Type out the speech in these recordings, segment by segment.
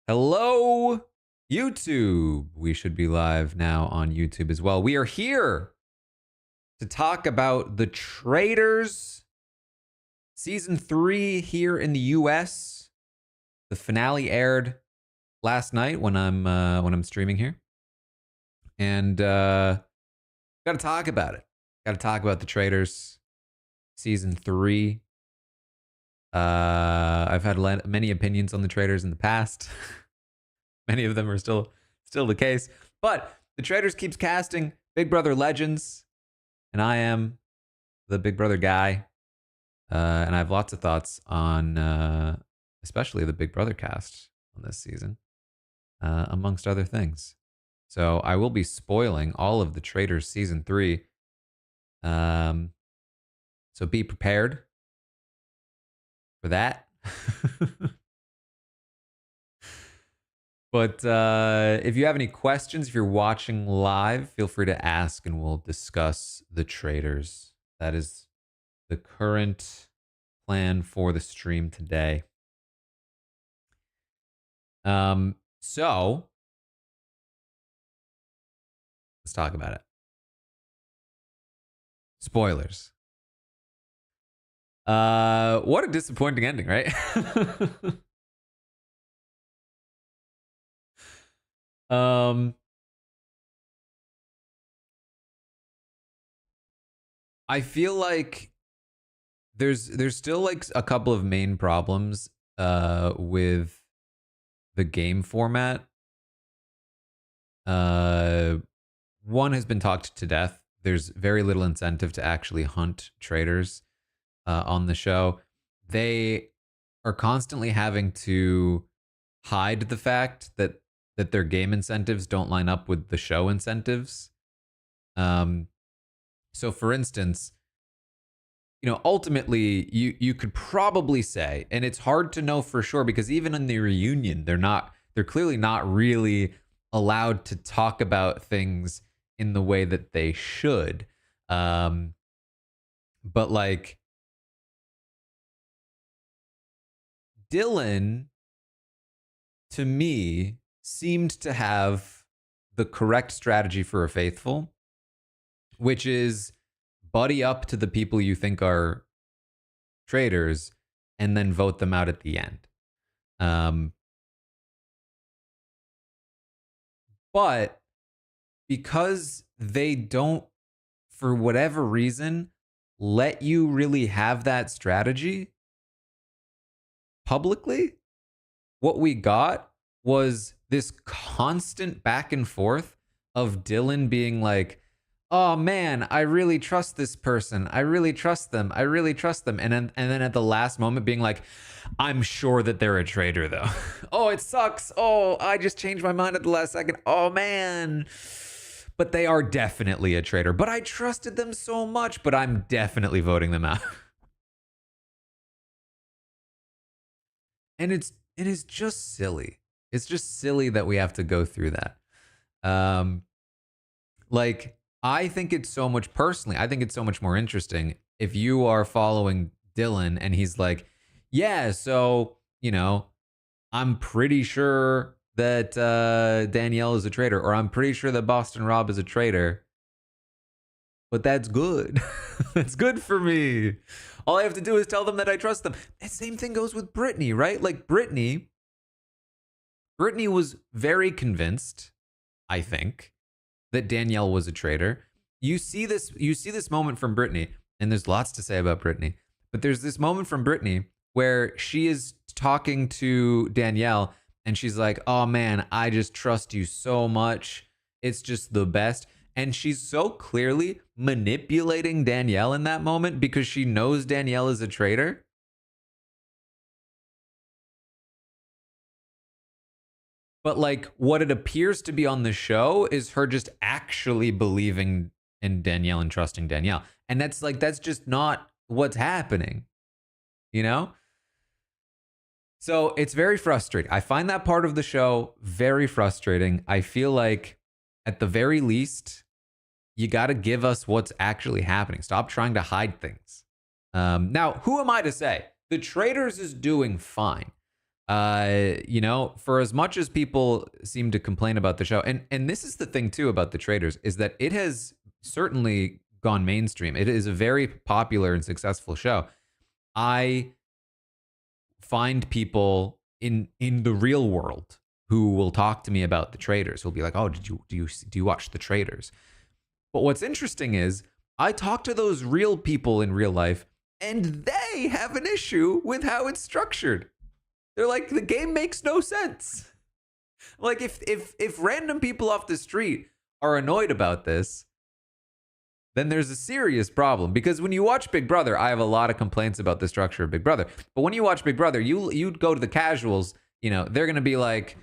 Hello, YouTube. We should be live now on YouTube as well. We are here to talk about The Traitors Season 3 here in the US. The finale aired last night when I'm streaming here. And gotta talk about it. Gotta talk about The Traitors Season 3. I've had many opinions on The Traitors in the past. Many of them are still the case. But The Traitors keeps casting Big Brother legends, and I am the Big Brother guy. And I have lots of thoughts on especially the Big Brother cast on this season, amongst other things. So I will be spoiling all of The Traitors Season 3. So be prepared for that. But if you have any questions, if you're watching live, feel free to ask and we'll discuss The Traitors. That is the current plan for the stream today. So let's talk about it. Spoilers. What a disappointing ending, right? I feel like there's still like a couple of main problems with the game format. One has been talked to death. There's very little incentive to actually hunt traitors on the show. They are constantly having to hide the fact that their game incentives don't line up with the show incentives. So for instance, ultimately you could probably say, and it's hard to know for sure because even in the reunion, they're clearly not really allowed to talk about things in the way that they should. But like Dylan, to me, seemed to have the correct strategy for a faithful, which is buddy up to the people you think are traitors and then vote them out at the end. But because they don't, for whatever reason, let you really have that strategy publicly, what we got was this constant back and forth of Dylan being like, oh man, I really trust this person. I really trust them. I really trust them. And then at the last moment being like, I'm sure that they're a traitor though. Oh, it sucks. Oh, I just changed my mind at the last second. Oh man. But they are definitely a traitor. But I trusted them so much, but I'm definitely voting them out. And it is just silly. It's just silly that we have to go through that. Like, I think it's so much personally, I think it's so much more interesting if you are following Dylan and he's like, yeah, so, I'm pretty sure that Danielle is a traitor, or I'm pretty sure that Boston Rob is a traitor. But that's good. That's good for me. All I have to do is tell them that I trust them. The same thing goes with Britney, right? Like Britney was very convinced, I think, that Danielle was a traitor. You see this moment from Britney, and there's lots to say about Britney, but there's this moment from Britney where she is talking to Danielle and she's like, "Oh man, I just trust you so much. It's just the best." And she's so clearly manipulating Danielle in that moment because she knows Danielle is a traitor. But like what it appears to be on the show is her just actually believing in Danielle and trusting Danielle. And that's just not what's happening, you know? So it's very frustrating. I find that part of the show very frustrating. I feel like at the very least, you got to give us what's actually happening. Stop trying to hide things. Now, who am I to say? The Traitors is doing fine. You know, for as much as people seem to complain about the show, and this is the thing too about the Traitors, is that it has certainly gone mainstream. It is a very popular and successful show. I find people in the real world who will talk to me about the Traitors, who'll be like, "Oh, do you watch the Traitors?" But what's interesting is I talk to those real people in real life, and they have an issue with how it's structured. They're like, the game makes no sense. Like, if random people off the street are annoyed about this, then there's a serious problem. Because when you watch Big Brother, I have a lot of complaints about the structure of Big Brother. But when you watch Big Brother, you go to the casuals, you know, they're going to be like,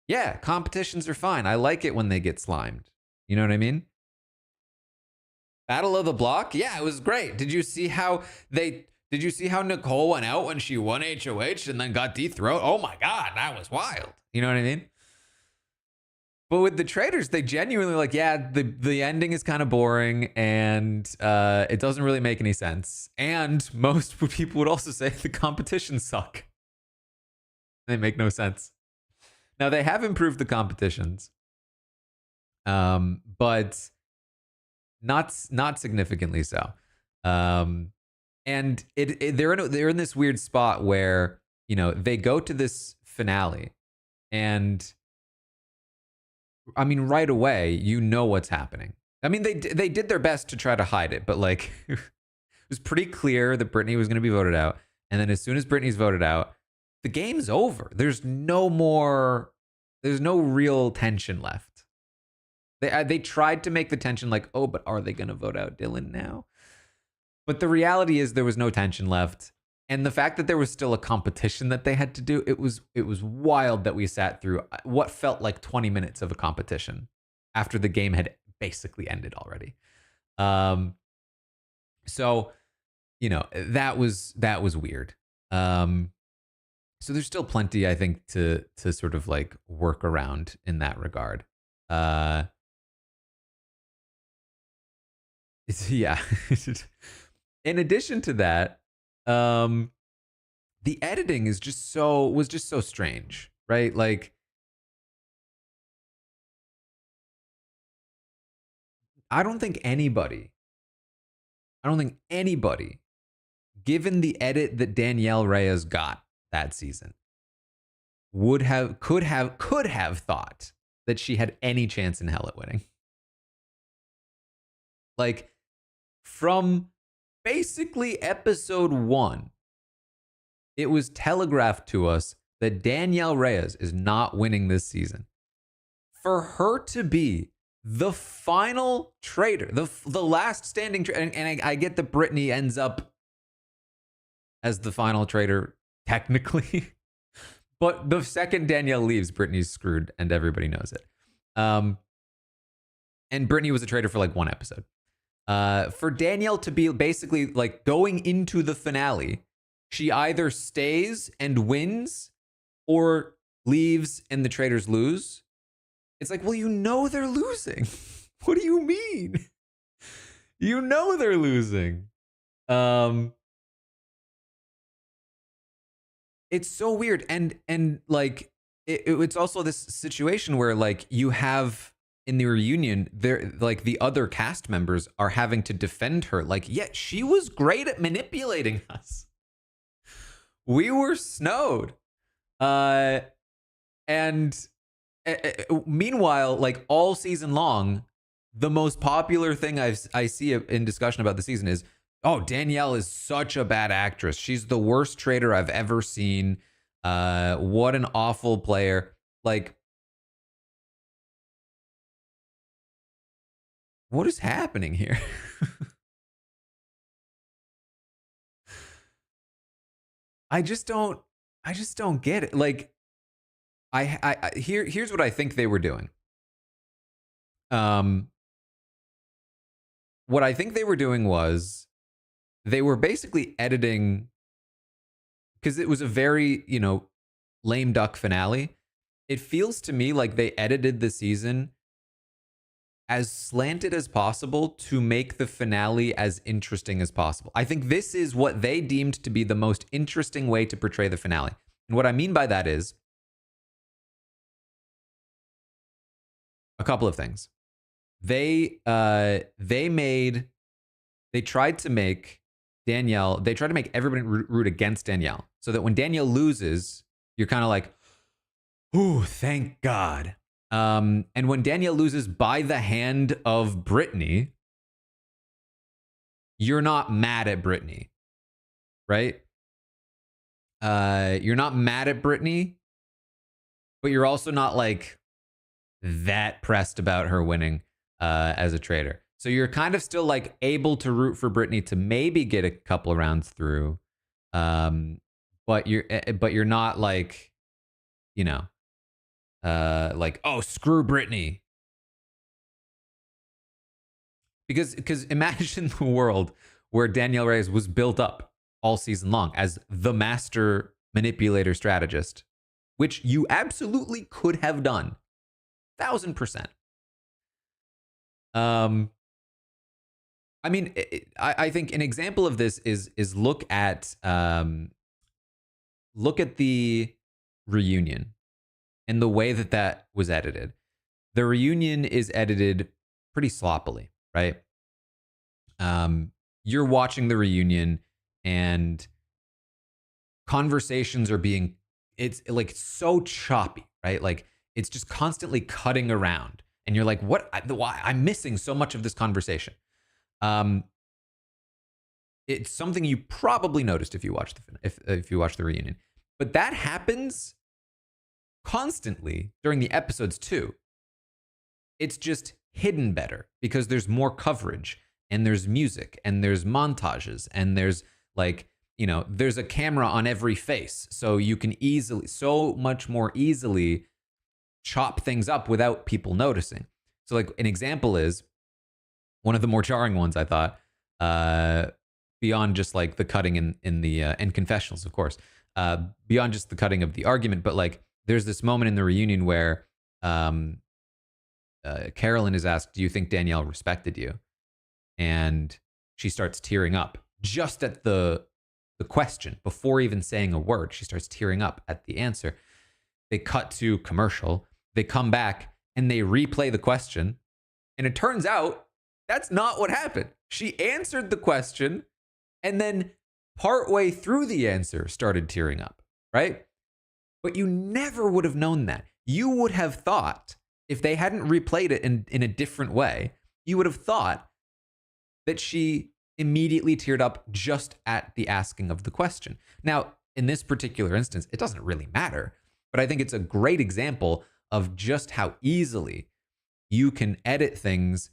yeah, competitions are fine. I like it when they get slimed. You know what I mean? Battle of the Block? Yeah, it was great. Did you see how Nicole went out when she won HOH and then got dethroned? Oh my God, that was wild. You know what I mean? But with the Traitors, they genuinely like, yeah, the ending is kind of boring and it doesn't really make any sense. And most people would also say the competitions suck. They make no sense. Now, they have improved the competitions, but not significantly so. And they're in this weird spot where, you know, they go to this finale, and I mean, right away, you know what's happening. I mean, they did their best to try to hide it, but like, it was pretty clear that Britney was going to be voted out. And then as soon as Britney's voted out, the game's over. There's no real tension left. They tried to make the tension like, oh, but are they going to vote out Dylan now? But the reality is there was no tension left. And the fact that there was still a competition that they had to do, it was wild that we sat through what felt like 20 minutes of a competition after the game had basically ended already. So, you know, that was weird. So there's still plenty, I think, to sort of like work around in that regard. Yeah. In addition to that, the editing was just so strange, right? Like, I don't think anybody, given the edit that Danielle Reyes got that season, could have thought that she had any chance in hell at winning. Like, from basically episode 1, it was telegraphed to us that Danielle Reyes is not winning this season. For her to be the final traitor, the last standing traitor, and I get that Britney ends up as the final traitor technically, but the second Danielle leaves, Britney's screwed, and everybody knows it. And Britney was a traitor for like 1 episode. For Danielle to be basically like going into the finale, she either stays and wins or leaves and the Traitors lose. It's like, well, you know they're losing. What do you mean? You know they're losing. It's so weird. And like, it's also this situation where like you have in the reunion, there, like the other cast members are having to defend her. Like, yeah, she was great at manipulating us. We were snowed. And meanwhile, like all season long, the most popular thing I see in discussion about the season is, oh, Danielle is such a bad actress. She's the worst traitor I've ever seen. What an awful player. Like, what is happening here? I just don't get it. Like, here's what I think they were doing. What I think they were doing was they were basically editing, because it was a very, you know, lame duck finale. It feels to me like they edited the season as slanted as possible to make the finale as interesting as possible. I think this is what they deemed to be the most interesting way to portray the finale. And what I mean by that is a couple of things. They tried to make Danielle, they tried to make everybody root against Danielle so that when Danielle loses, you're kind of like, ooh, thank God. And when Danielle loses by the hand of Britney, you're not mad at Britney, right? You're not mad at Britney, but you're also not like that pressed about her winning as a traitor. So you're kind of still like able to root for Britney to maybe get a couple of rounds through, but you're not like, you know, like, oh, screw Britney. Because imagine the world where Danielle Reyes was built up all season long as the master manipulator strategist, which you absolutely could have done, 1,000%. I mean, I think an example of this is look at the reunion and the way that was edited. The reunion is edited pretty sloppily, right? You're watching the reunion and conversations are being, it's like so choppy, right? Like it's just constantly cutting around and you're like, what? Why? I'm missing so much of this conversation. It's something you probably noticed if you watch if you watch the reunion, but that happens constantly during the episodes too. It's just hidden better because there's more coverage and there's music and there's montages and there's like, you know, there's a camera on every face, so you can so much more easily chop things up without people noticing. So like an example is one of the more jarring ones, I thought, beyond just like the cutting in the and confessionals, of course, beyond just the cutting of the argument, but like there's this moment in the reunion where Carolyn is asked, do you think Danielle respected you? And she starts tearing up just at the question before even saying a word. She starts tearing up at the answer. They cut to commercial. They come back and they replay the question. And it turns out that's not what happened. She answered the question and then partway through the answer started tearing up, right? But you never would have known that. You would have thought, if they hadn't replayed it in a different way, you would have thought that she immediately teared up just at the asking of the question. Now, in this particular instance, it doesn't really matter, but I think it's a great example of just how easily you can edit things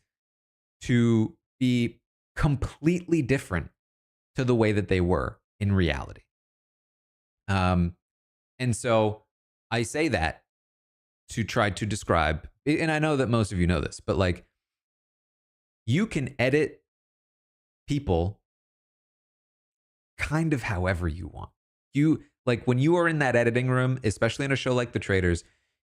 to be completely different to the way that they were in reality. And so I say that to try to describe, and I know that most of you know this, but like you can edit people kind of however you want. You like when you are in that editing room, especially in a show like The Traitors,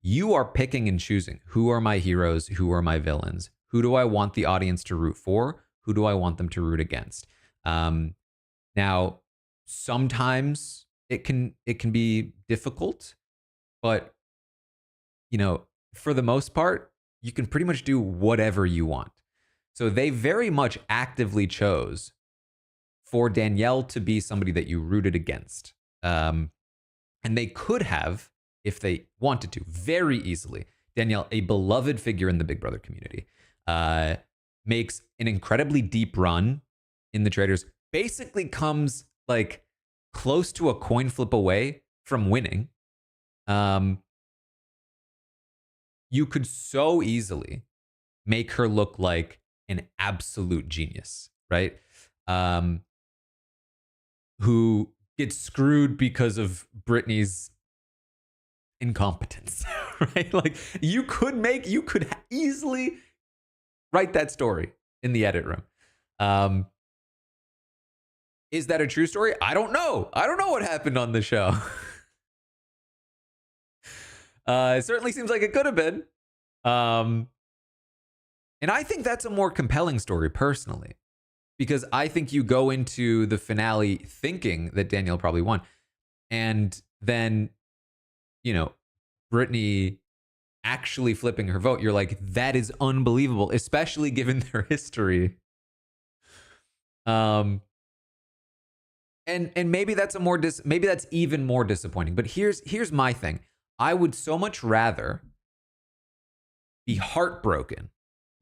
you are picking and choosing who are my heroes, who are my villains, who do I want the audience to root for, who do I want them to root against. Now, sometimes it can be difficult, but you know, for the most part, you can pretty much do whatever you want. So they very much actively chose for Danielle to be somebody that you rooted against. And they could have, if they wanted to, very easily. Danielle, a beloved figure in the Big Brother community, makes an incredibly deep run in the Traitors, basically comes like close to a coin flip away from winning. You could so easily make her look like an absolute genius, right? Who gets screwed because of Britney's incompetence, right? Like you could easily write that story in the edit room. Is that a true story? I don't know. I don't know what happened on the show. It certainly seems like it could have been. And I think that's a more compelling story personally, because I think you go into the finale thinking that Danielle probably won. And then you know, Britney actually flipping her vote, you're like, that is unbelievable, especially given their history. And maybe that's maybe that's even more disappointing. But here's my thing. I would so much rather be heartbroken.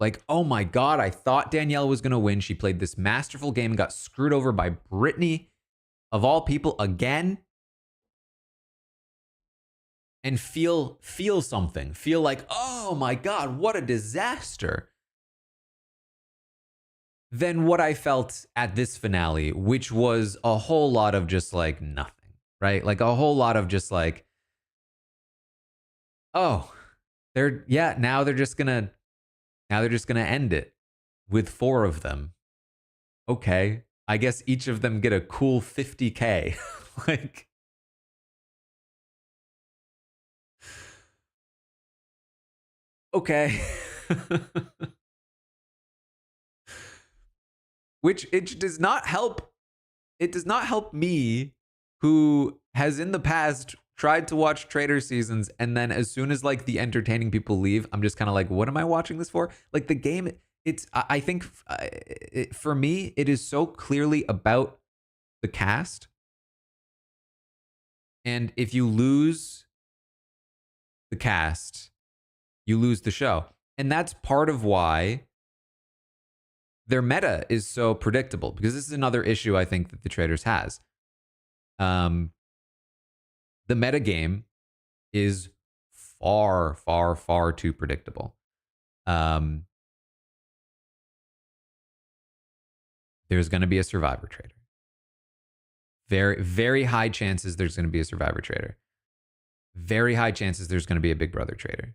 Like, oh my God, I thought Danielle was going to win. She played this masterful game and got screwed over by Britney, of all people, again. And feel something. Feel like, oh my God, what a disaster. Than what I felt at this finale, which was a whole lot of just like nothing, right? Like a whole lot of just like, oh, now they're just gonna end it with 4 of them. Okay, I guess each of them get a cool 50K. Like, okay. Which it does not help. It does not help me, who has in the past tried to watch Trader seasons, and then as soon as like the entertaining people leave, I'm just kind of like, what am I watching this for? Like the game, I think for me, it is so clearly about the cast. And if you lose the cast, you lose the show. And that's part of why their meta is so predictable, because this is another issue I think that the Traitors has. The meta game is far, far, far too predictable. There's going to be a Survivor Traitor. Very, very high chances there's going to be a Survivor Traitor. Very high chances there's going to be a Big Brother Traitor.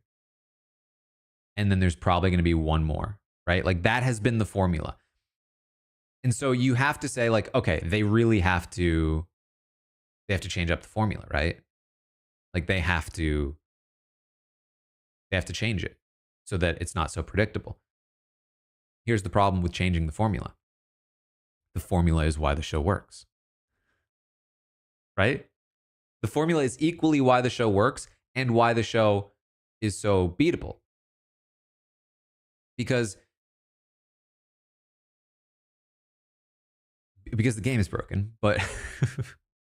And then there's probably going to be one more, right? Like that has been the formula. And so you have to say like, okay, they have to change up the formula, right? Like they have to change it so that it's not so predictable. Here's the problem with changing the formula. The formula is why the show works. Right? The formula is equally why the show works and why the show is so beatable. Because the game is broken, but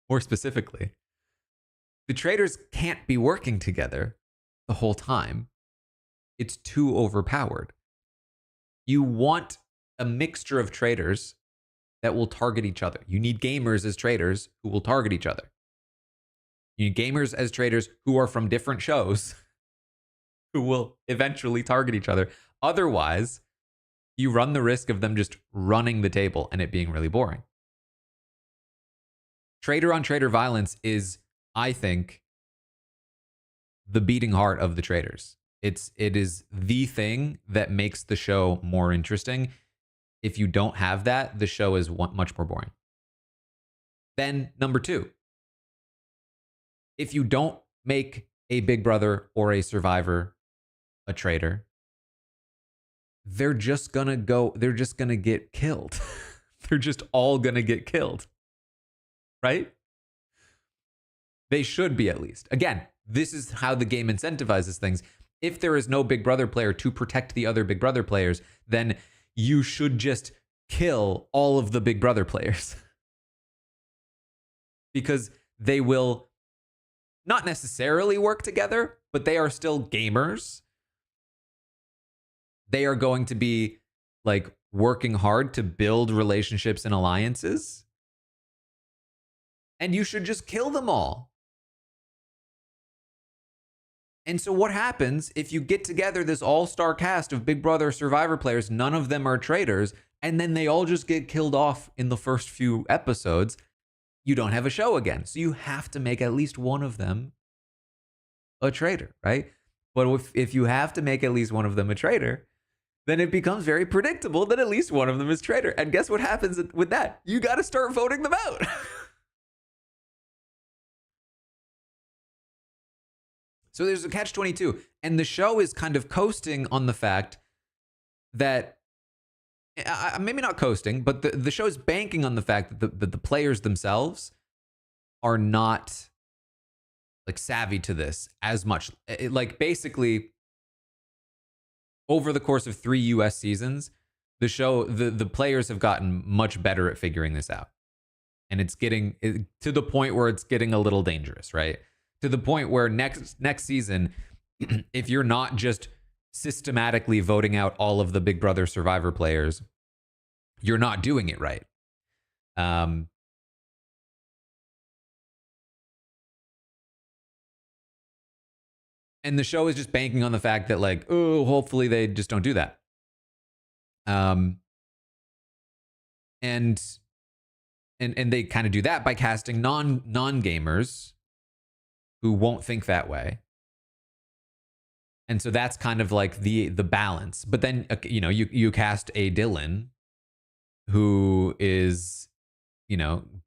more specifically, the Traitors can't be working together the whole time. It's too overpowered. You want a mixture of Traitors that will target each other. You need gamers as Traitors who will target each other. You need gamers as Traitors who are from different shows who will eventually target each other. Otherwise, you run the risk of them just running the table and it being really boring. Traitor on Traitor violence is, I think, the beating heart of the Traitors. It is the thing that makes the show more interesting. If you don't have that, the show is much more boring. Then number 2, if you don't make a Big Brother or a Survivor a traitor, they're just gonna get killed. They're just all gonna get killed. Right? They should be, at least. Again, this is how the game incentivizes things. If there is no Big Brother player to protect the other Big Brother players, then you should just kill all of the Big Brother players. Because they will not necessarily work together, but they are still gamers. They are going to be like working hard to build relationships and alliances. And you should just kill them all. And so what happens if you get together this all-star cast of Big Brother Survivor players, none of them are traitors, and then they all just get killed off in the first few episodes? You don't have a show again. So you have to make at least one of them a traitor, right? But if you have to make at least one of them a traitor, then it becomes very predictable that at least one of them is traitor. And guess what happens with that? You got to start voting them out. So there's a catch-22. And the show is kind of coasting on the fact that, maybe not coasting, but the show is banking on the fact that the players themselves are not like savvy to this as much. Like basically over the course of 3 US seasons, the players have gotten much better at figuring this out. And it's getting to the point where it's getting a little dangerous, right? To the point where next season, if you're not just systematically voting out all of the Big Brother Survivor players, you're not doing it right. And the show is just banking on the fact that, like, oh, hopefully they just don't do that. And they kind of do that by casting non gamers who won't think that way. And so that's kind of like the balance. But then you cast a Dylan who is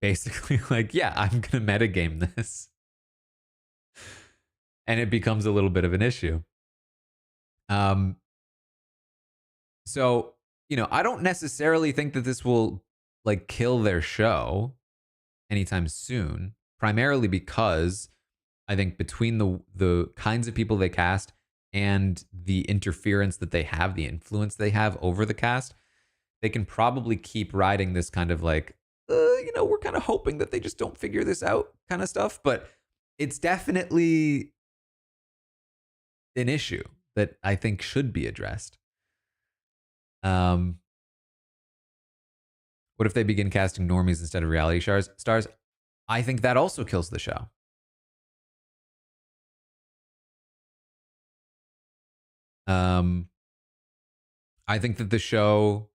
basically like, yeah, I'm gonna metagame this, and it becomes a little bit of an issue. So I don't necessarily think that this will like kill their show anytime soon, primarily because I think between the kinds of people they cast and the interference that they have, the influence they have over the cast, they can probably keep riding this kind of like, we're kind of hoping that they just don't figure this out kind of stuff. But it's definitely an issue that I think should be addressed. What if they begin casting normies instead of reality stars? I think that also kills the show. I think that the show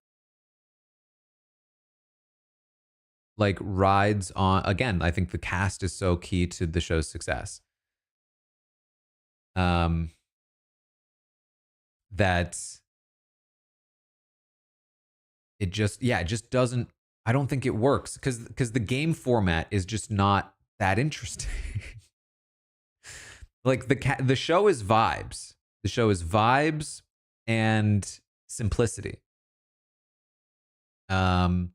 like rides on, again, I think the cast is so key to the show's success. That it just doesn't, I don't think it works because the game format is just not that interesting. Like the show is vibes. The show is vibes and simplicity. And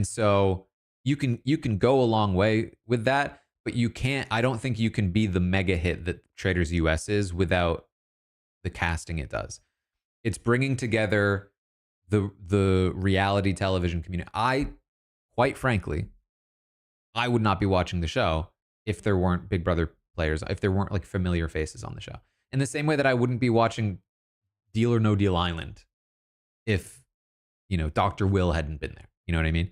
so you can go a long way with that, but you can't, I don't think you can be the mega hit that Traitors US is without the casting it does. It's bringing together the reality television community. Quite frankly, I would not be watching the show if there weren't Big Brother players, if there weren't like familiar faces on the show. In the same way that I wouldn't be watching Deal or No Deal Island if, Dr. Will hadn't been there. You know what I mean?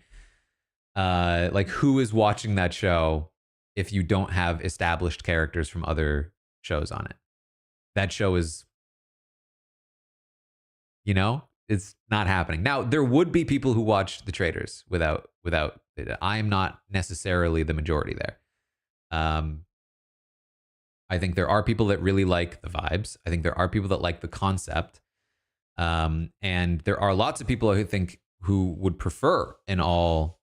Like, who is watching that show if you don't have established characters from other shows on it? That show is, it's not happening. Now, there would be people who watch the Traitors without it. I am not necessarily the majority there. I think there are people that really like the vibes. I think there are people that like the concept. And there are lots of people who would prefer an all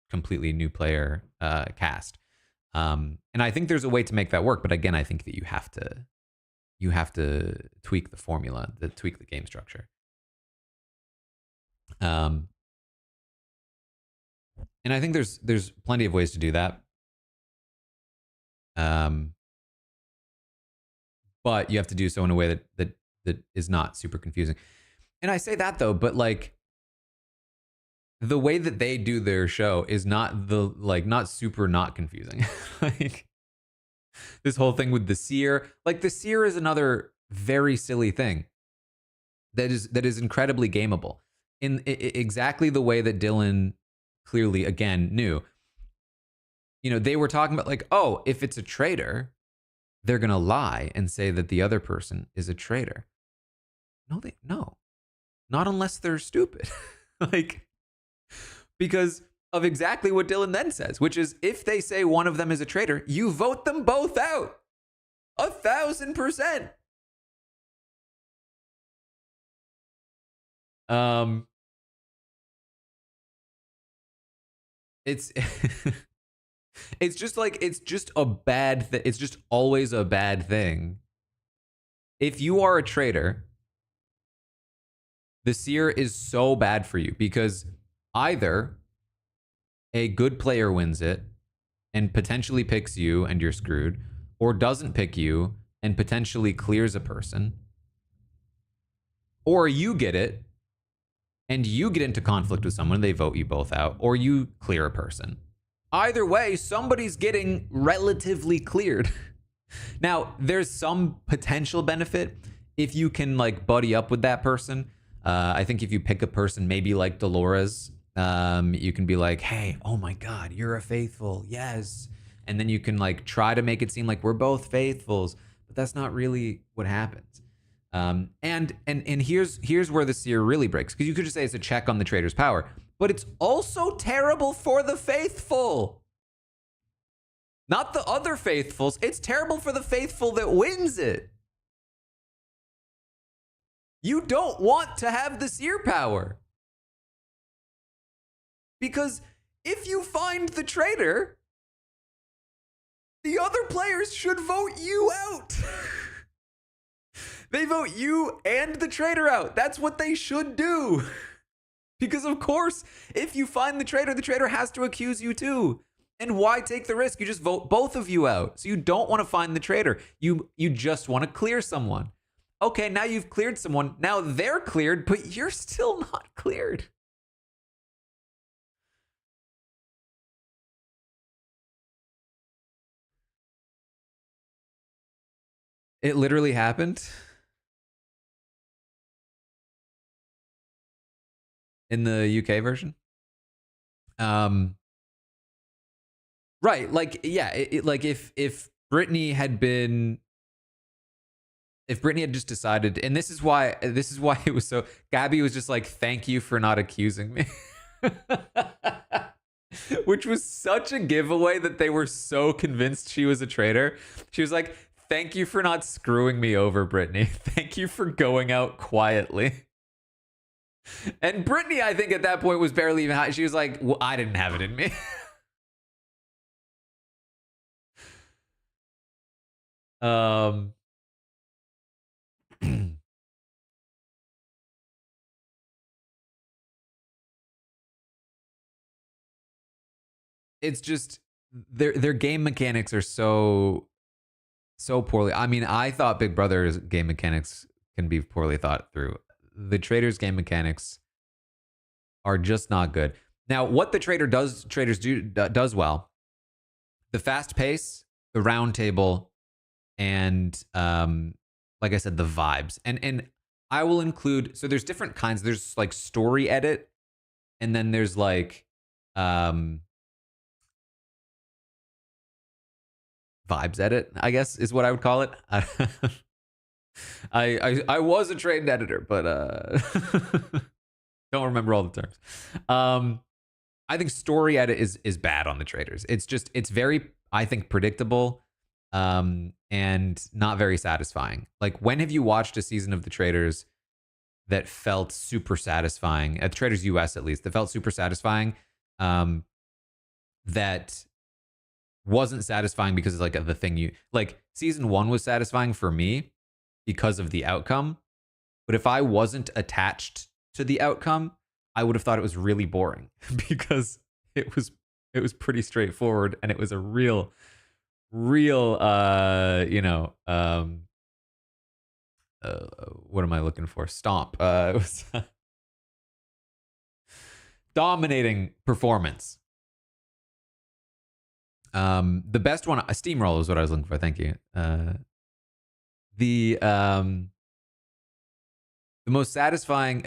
completely new player cast. And I think there's a way to make that work. But again, I think that you have to tweak the formula, tweak the game structure. And I think there's plenty of ways to do that. But you have to do so in a way that is not super confusing. And I say that though, but like the way that they do their show is not not super not confusing. Like this whole thing with the seer, like the seer is another very silly thing that is incredibly gameable in exactly the way that Dylan clearly again knew. They were talking about like, oh, if it's a traitor, they're going to lie and say that the other person is a traitor. No, not unless they're stupid. Like, because of exactly what Dylan then says, which is if they say one of them is a traitor, you vote them both out 1,000%. It's it's just like, it's just a bad thing. It's just always a bad thing. If you are a traitor, the seer is so bad for you because either a good player wins it and potentially picks you and you're screwed, or doesn't pick you and potentially clears a person, or you get it and you get into conflict with someone, they vote you both out, or you clear a person. Either way, somebody's getting relatively cleared. Now, there's some potential benefit if you can like buddy up with that person. I think if you pick a person, maybe like Dolores, you can be like, hey, oh my God, you're a faithful. Yes. And then you can like try to make it seem like we're both faithfuls, but that's not really what happens. And here's where the seer really breaks, because you could just say it's a check on the traitor's power, but it's also terrible for the faithful. Not the other faithfuls. It's terrible for the faithful that wins it. You don't want to have the seer power. Because if you find the traitor, the other players should vote you out. They vote you and the traitor out. That's what they should do. Because of course, if you find the traitor has to accuse you too. And why take the risk? You just vote both of you out. So you don't want to find the traitor. You just want to clear someone. Okay, now you've cleared someone. Now they're cleared, but you're still not cleared. It literally happened in the UK version. Right, like yeah, like if Britney had been, if Britney had just decided, and this is why it was so, Gabby was just like, thank you for not accusing me. Which was such a giveaway that they were so convinced she was a traitor. She was like, thank you for not screwing me over, Britney. Thank you for going out quietly. And Britney, I think at that point was barely even high. She was like, well, I didn't have it in me. It's just their game mechanics are so poorly. I mean, I thought Big Brother's game mechanics can be poorly thought through. The Traitors game mechanics are just not good. Now, what the Traitors does well, the fast pace, the round table, and like I said, the vibes. And I will include, so there's different kinds. There's like story edit, and then there's like vibes edit, I guess is what I would call it. I was a trained editor, but don't remember all the terms. I think story edit is bad on the Traitors. It's very, I think, predictable and not very satisfying. Like, when have you watched a season of the Traitors that felt super satisfying, at Traitors US at least, that felt super satisfying, that wasn't satisfying because it's like the thing you like? Season 1 was satisfying for me because of the outcome, but if I wasn't attached to the outcome, I would have thought it was really boring because it was pretty straightforward, and it was a real what am I looking for? Stomp. It was dominating performance. The best one, a steamroll, is what I was looking for. Thank you. The most satisfying,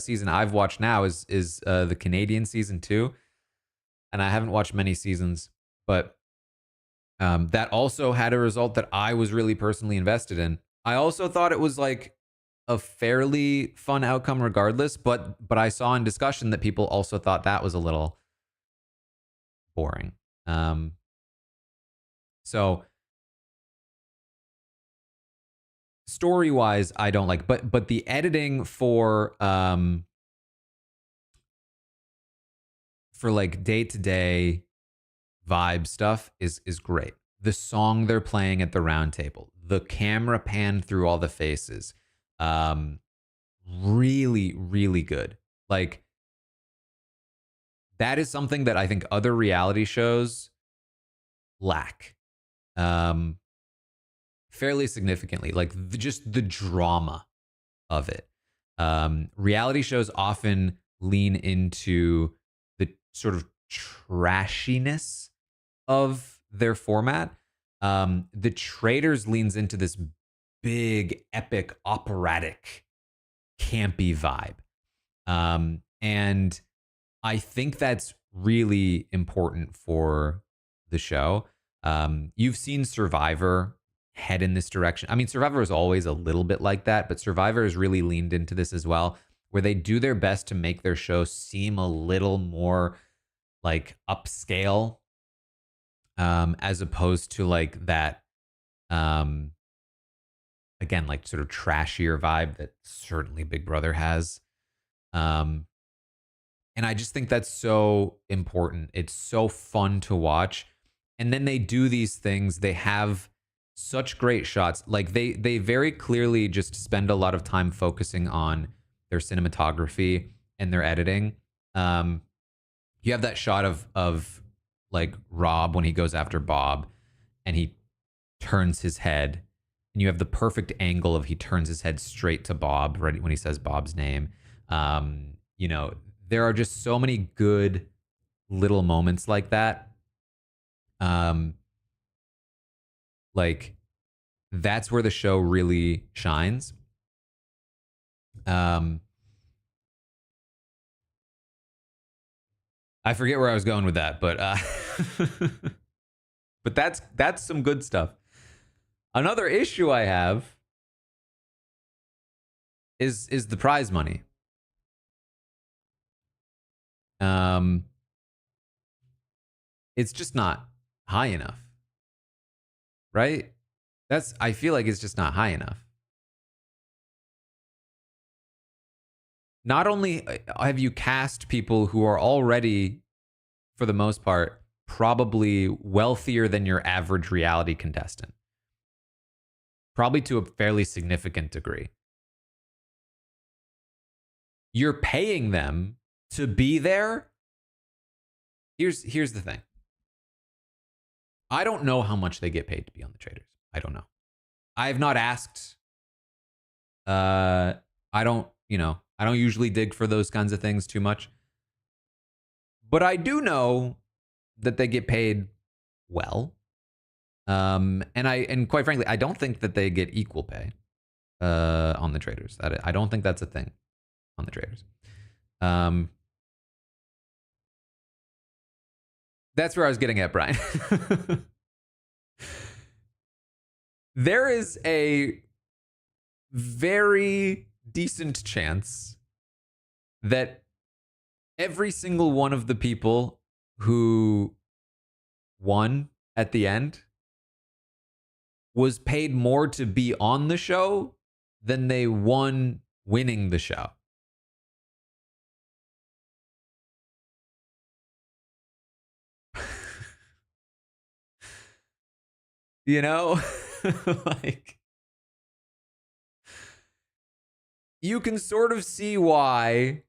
season I've watched now is the Canadian season 2, and I haven't watched many seasons, but that also had a result that I was really personally invested in. I also thought it was like a fairly fun outcome regardless, but I saw in discussion that people also thought that was a little boring. So story-wise, I don't like, but the editing for like day-to-day vibe stuff is great. The song they're playing at the round table, the camera pan through all the faces, really, really good. Like, that is something that I think other reality shows lack. fairly significantly, like just the drama of it. Reality shows often lean into the sort of trashiness of their format. The Traitors leans into this big, epic, operatic, campy vibe. And I think that's really important for the show. You've seen Survivor head in this direction. I mean, Survivor is always a little bit like that, but Survivor has really leaned into this as well, where they do their best to make their show seem a little more like upscale, as opposed to like that, again, like sort of trashier vibe that certainly Big Brother has. Um, and I just think that's so important. It's so fun to watch. And then they do these things. They have such great shots. Like they very clearly just spend a lot of time focusing on their cinematography and their editing. You have that shot of like Rob when he goes after Bob and he turns his head, and you have the perfect angle of he turns his head straight to Bob right when he says Bob's name. You know, there are just so many good little moments like that. Like that's where the show really shines. I forget where I was going with that, but but that's some good stuff. Another issue I have is the prize money. It's just not high enough, right? I feel like it's just not high enough. Not only have you cast people who are already, for the most part, probably wealthier than your average reality contestant, probably to a fairly significant degree. You're paying them to be there. Here's the thing. I don't know how much they get paid to be on the Traitors. I don't know. I have not asked. I don't, I don't usually dig for those kinds of things too much. But I do know that they get paid well. And quite frankly, I don't think that they get equal pay on the Traitors. I don't think that's a thing on the Traitors. That's where I was getting at, Brian. There is a very decent chance that every single one of the people who won at the end was paid more to be on the show than they won winning the show. You know, like you can sort of see why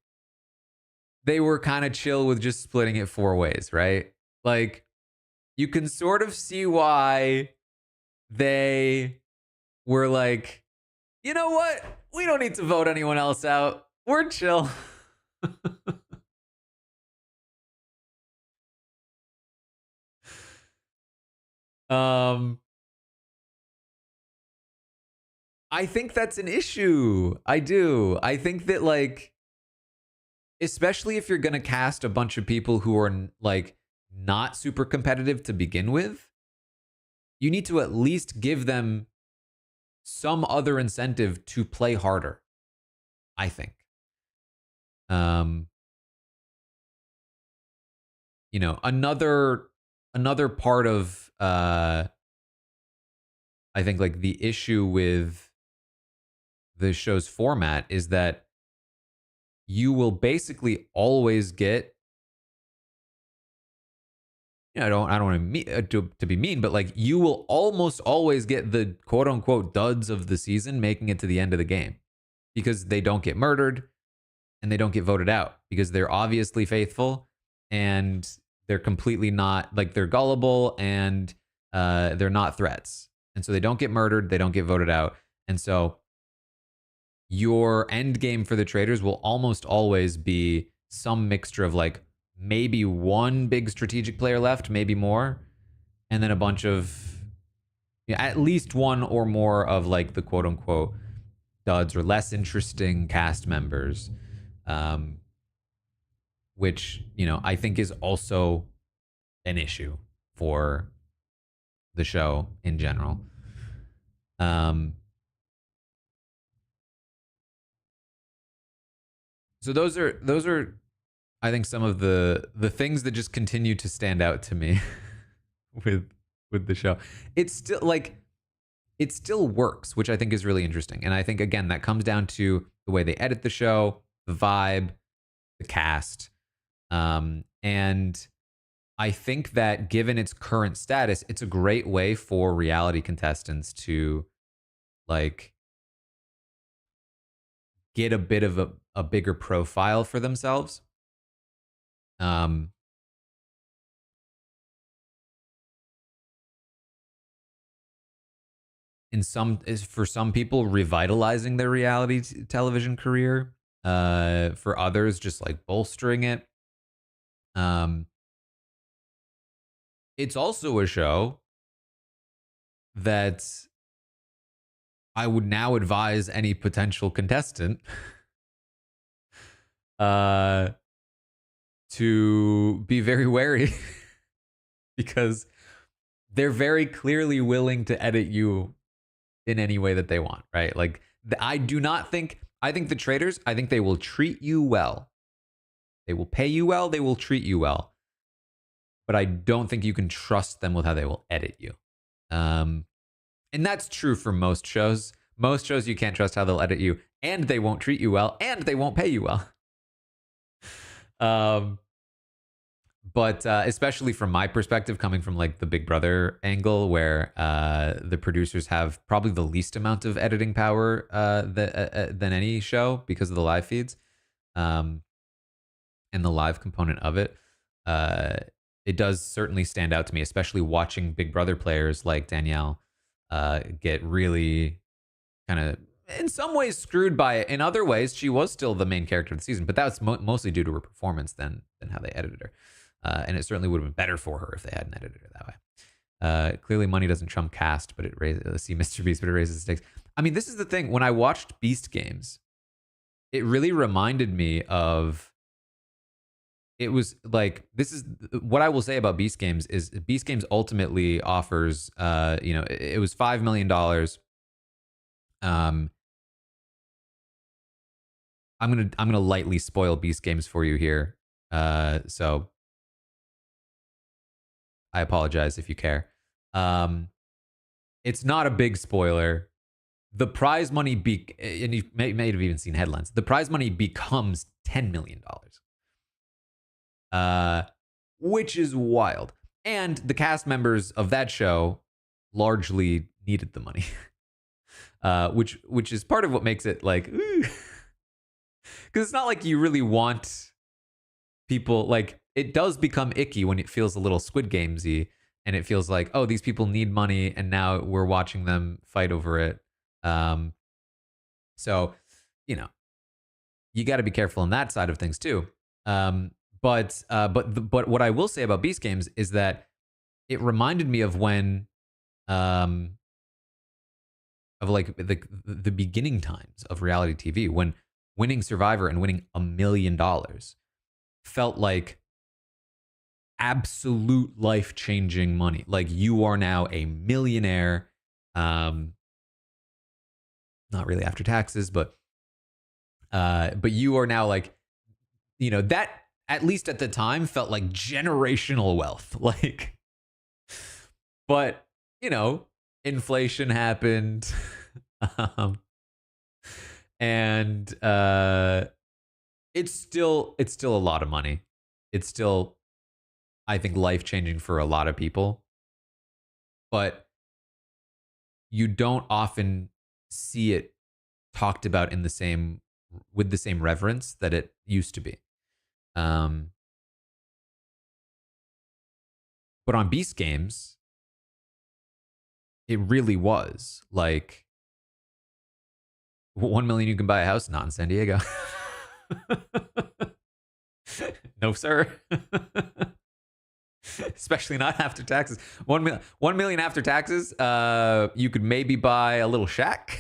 they were kind of chill with just splitting it 4 ways, right? Like you can sort of see why they were like, you know what? We don't need to vote anyone else out. We're chill. I think that's an issue. I do. I think that like, especially if you're going to cast a bunch of people who are like not super competitive to begin with, you need to at least give them some other incentive to play harder, I think. Another part of I think like the issue with the show's format is that you will basically always get, I don't want to be mean, but like you will almost always get the quote unquote duds of the season making it to the end of the game because they don't get murdered and they don't get voted out because they're obviously faithful and they're completely not, like they're gullible and They're not threats. And so they don't get murdered, they don't get voted out. And so your end game for the Traitors will almost always be some mixture of like maybe one big strategic player left, maybe more, and then a bunch of at least one or more of like the quote unquote duds or less interesting cast members, um, which I think is also an issue for the show in general. So those are I think some of the things that just continue to stand out to me with the show. It's still like it still works, which I think is really interesting. And I think again that comes down to the way they edit the show, the vibe, the cast. And I think that given its current status, it's a great way for reality contestants to like get a bit of a bigger profile for themselves. For some people, revitalizing their reality television career. For others, just like bolstering it. It's also a show that I would now advise any potential contestant to be very wary because they're very clearly willing to edit you in any way that they want, right? Like, I think the Traitors, I think they will treat you well. They will pay you well. They will treat you well. But I don't think you can trust them with how they will edit you. And that's true for most shows. Most shows you can't trust how they'll edit you, and they won't treat you well, and they won't pay you well. But especially from my perspective, coming from like the Big Brother angle, where the producers have probably the least amount of editing power than any show because of the live feeds, and the live component of it. It does certainly stand out to me, especially watching Big Brother players like Danielle get really kind of in some ways screwed by it. In other ways, she was still the main character of the season, but that was mostly due to her performance than how they edited her. And it certainly would have been better for her if they hadn't edited her that way. Clearly, money doesn't trump cast, but it raises. See, Mr. Beast, but it raises the stakes. I mean, this is the thing. When I watched Beast Games, it really reminded me of. It was like, this is what I will say about Beast Games is Beast Games ultimately offers, it was $5 million. I'm gonna lightly spoil Beast Games for you here. So I apologize if you care. It's not a big spoiler. The prize money and you may have even seen headlines. The prize money becomes $10 million. Which is wild. And the cast members of that show largely needed the money, which is part of what makes it like, because it's not like you really want people, like, it does become icky when it feels a little Squid Gamesy, and it feels like, oh, these people need money, and now we're watching them fight over it. So, you got to be careful on that side of things too. But what I will say about Beast Games is that it reminded me of when, of like the beginning times of reality TV, when winning Survivor and winning $1 million felt like absolute life-changing money. Like, you are now a millionaire, not really after taxes, but you are now like, that at least at the time felt like generational wealth. Like, but inflation happened, and it's still a lot of money. It's still, I think, life-changing for a lot of people, but you don't often see it talked about with the same reverence that it used to be. But on Beast Games, it really was like 1 million you can buy a house, not in San Diego. No, sir. Especially not after taxes. 1 million after taxes. You could maybe buy a little shack.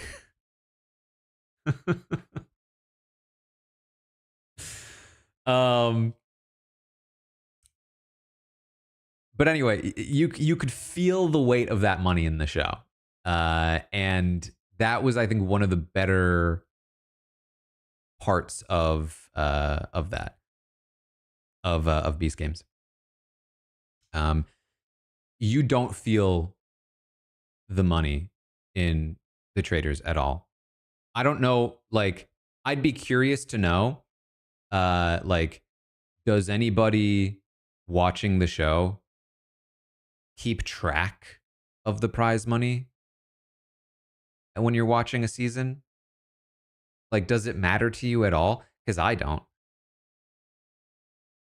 But anyway, you could feel the weight of that money in the show, and that was, I think, one of the better parts of that of Beast Games. You don't feel the money in the Traitors at all. I don't know. Like, I'd be curious to know. Like, does anybody watching the show keep track of the prize money when you're watching a season? Like, does it matter to you at all? Because I don't.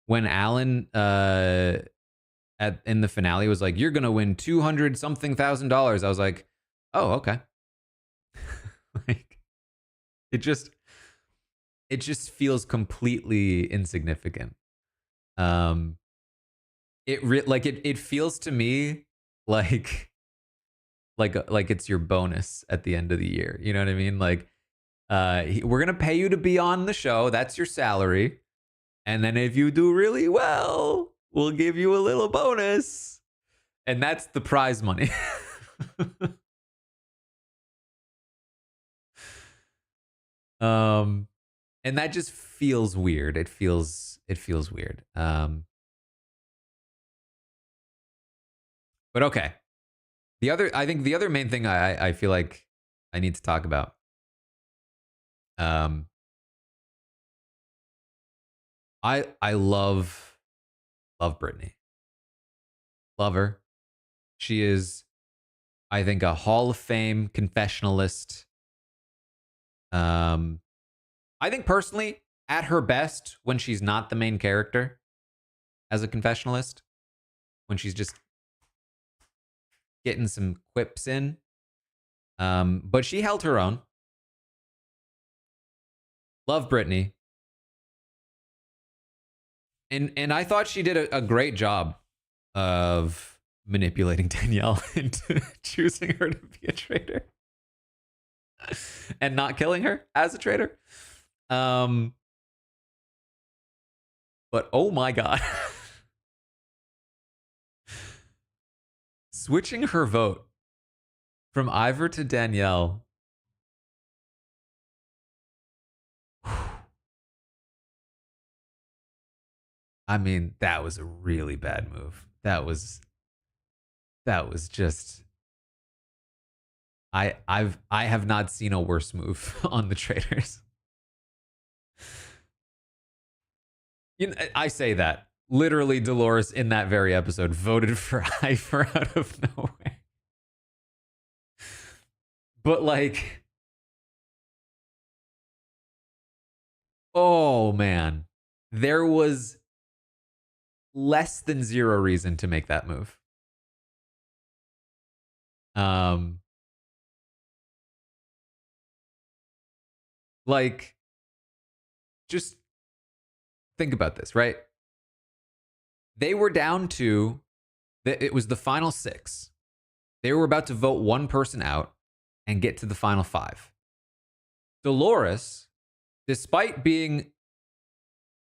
When Alan in the finale was like, "You're gonna win 200 something thousand dollars," I was like, "Oh, okay." Like, it just feels completely insignificant. It feels to me like it's your bonus at the end of the year. You know what I mean? Like, we're gonna pay you to be on the show. That's your salary, and then if you do really well, we'll give you a little bonus, and that's the prize money. And that just feels weird. It feels weird. But okay. I think the other main thing I feel like I need to talk about. I love Britney. Love her. She is, I think, a Hall of Fame confessionalist. I think personally, at her best, when she's not the main character as a confessionalist, when she's just getting some quips in. But she held her own. Love Britney. And I thought she did a great job of manipulating Danielle into choosing her to be a traitor and not killing her as a traitor. But oh my God. Switching her vote from Ivor to Danielle. I mean, that was a really bad move. That was just, I have not seen a worse move on the Traitors. You know, I say that. Literally, Dolores in that very episode voted for Ivor out of nowhere. But like, oh man, there was less than zero reason to make that move. Like, just think about this, right? They were down to, it was the final 6. They were about to vote one person out and get to the final 5. Dolores, despite being,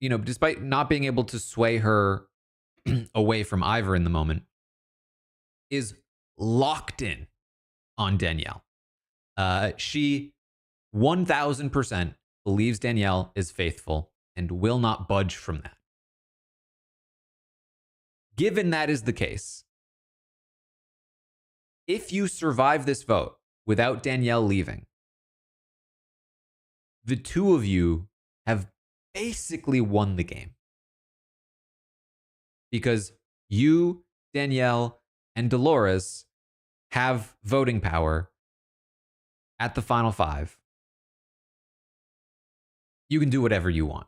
despite not being able to sway her away from Ivor in the moment, is locked in on Danielle. She 1000% believes Danielle is faithful and will not budge from that. Given that is the case, if you survive this vote without Danielle leaving, the two of you have basically won the game. Because you, Danielle, and Dolores have voting power at the final 5. You can do whatever you want.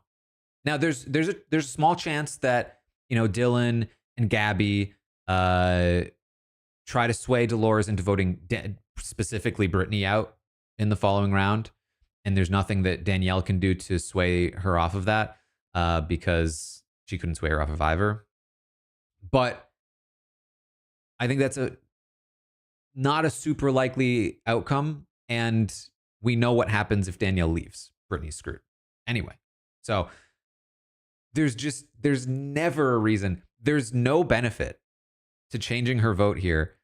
Now, there's a small chance that, Dylan and Gabby try to sway Dolores into voting specifically Britney out in the following round. And there's nothing that Danielle can do to sway her off of that because she couldn't sway her off of Ivor. But I think that's not a super likely outcome. And we know what happens if Danielle leaves. Britney's screwed. Anyway, so there's never a reason. There's no benefit to changing her vote here.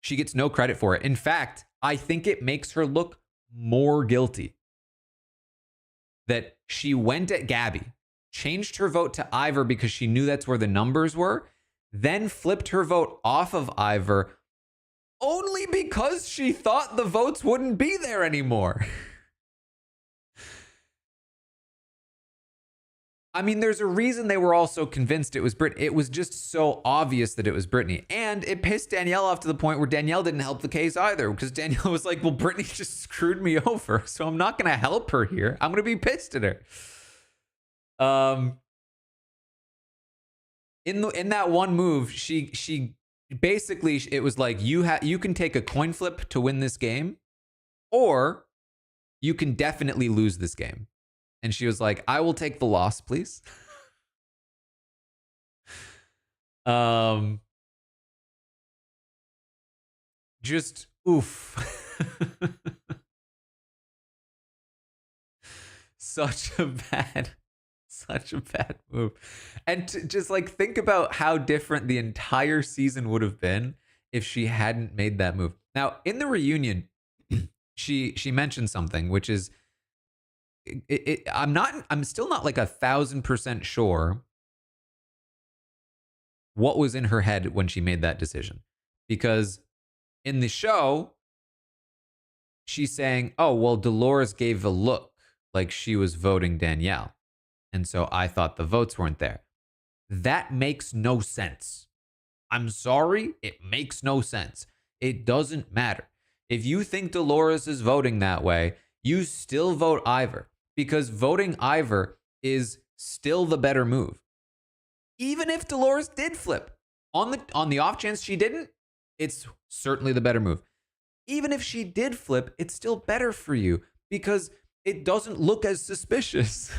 She gets no credit for it. In fact, I think it makes her look more guilty that she went at Gabby, changed her vote to Ivor because she knew that's where the numbers were, then flipped her vote off of Ivor only because she thought the votes wouldn't be there anymore. I mean, there's a reason they were all so convinced it was Britney. It was just so obvious that it was Britney. And it pissed Danielle off to the point where Danielle didn't help the case either, because Danielle was like, well, Britney just screwed me over, so I'm not going to help her here. I'm going to be pissed at her. In that one move, she basically, it was like, you can take a coin flip to win this game, or you can definitely lose this game. And she was like, I will take the loss, please. Just oof. Such a bad move. And to just like think about how different the entire season would have been if she hadn't made that move. Now, in the reunion, she mentioned something, which is, I'm still not like 1,000% sure what was in her head when she made that decision. Because in the show, she's saying, oh, well, Dolores gave a look like she was voting Danielle. And so I thought the votes weren't there. That makes no sense. I'm sorry, it makes no sense. It doesn't matter. If you think Dolores is voting that way, you still vote Ivor. Because voting Ivor is still the better move. Even if Dolores did flip, on the off chance she didn't, it's certainly the better move. Even if she did flip, it's still better for you because it doesn't look as suspicious.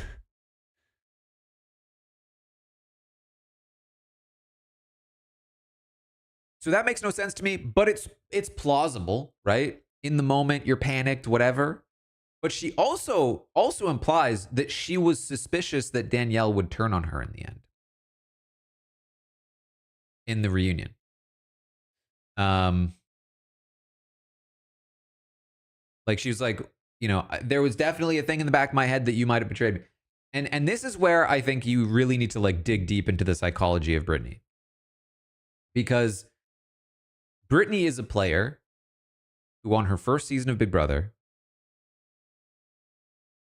So that makes no sense to me, but it's plausible, right? In the moment, you're panicked, whatever. But she also implies that she was suspicious that Danielle would turn on her in the end. In the reunion. Like she was like, you know, there was definitely a thing in the back of my head that you might have betrayed me. And this is where I think you really need to like dig deep into the psychology of Britney. Because Britney is a player who on her first season of Big Brother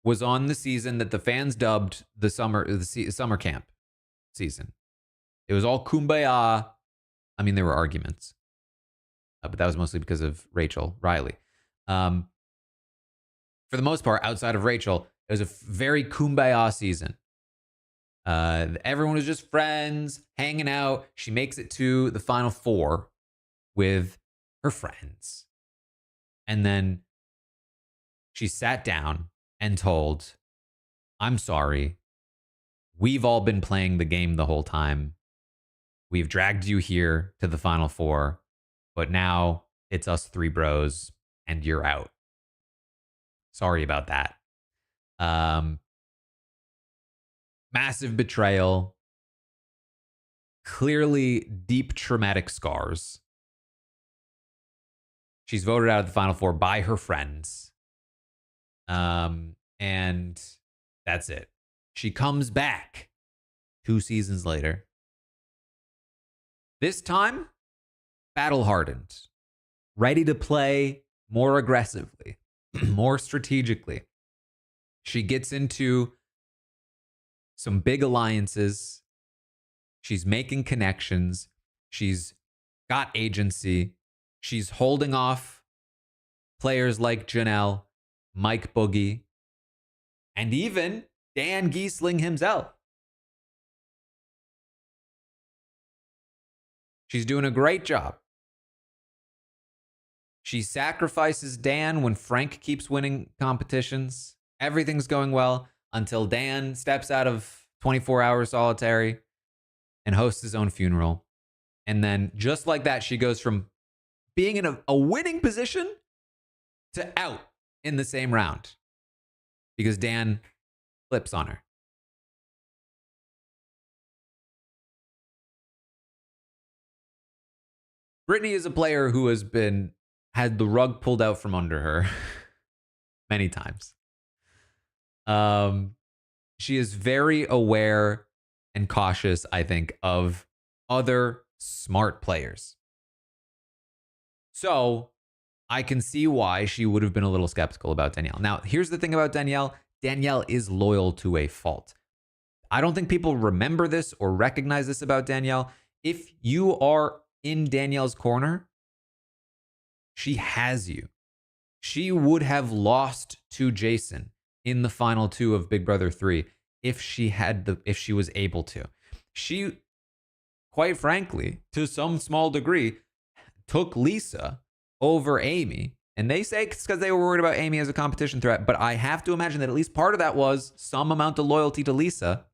was on the season that the fans dubbed the summer camp season. It was all kumbaya. I mean, there were arguments, but that was mostly because of Rachel Riley. For the most part, outside of Rachel, it was a very kumbaya season. Everyone was just friends, hanging out. She makes it to the final four with her friends. And then she sat down and told, I'm sorry. We've all been playing the game the whole time. We've dragged you here to the final four, but now it's us three bros and you're out. Sorry about that. Massive betrayal. Clearly deep traumatic scars. She's voted out of the final four by her friends. And that's it. She comes back 2 seasons later. This time, battle hardened, ready to play more aggressively, more strategically. She gets into some big alliances. She's making connections. She's got agency. She's holding off players like Janelle, Mike Boogie, and even Dan Giesling himself. She's doing a great job. She sacrifices Dan when Frank keeps winning competitions. Everything's going well until Dan steps out of 24-hour solitary and hosts his own funeral. And then just like that, she goes from being in a winning position to out in the same round because Dan flips on her. Britney is a player who has had the rug pulled out from under her many times. She is very aware and cautious, I think, of other smart players. So I can see why she would have been a little skeptical about Danielle. Now, here's the thing about Danielle. Danielle is loyal to a fault. I don't think people remember this or recognize this about Danielle. If you are in Danielle's corner, she has you. She would have lost to Jason in the final two of Big Brother 3 if she was able to. She, quite frankly, to some small degree, took Lisa over Amy. And they say it's because they were worried about Amy as a competition threat. But I have to imagine that at least part of that was some amount of loyalty to Lisa.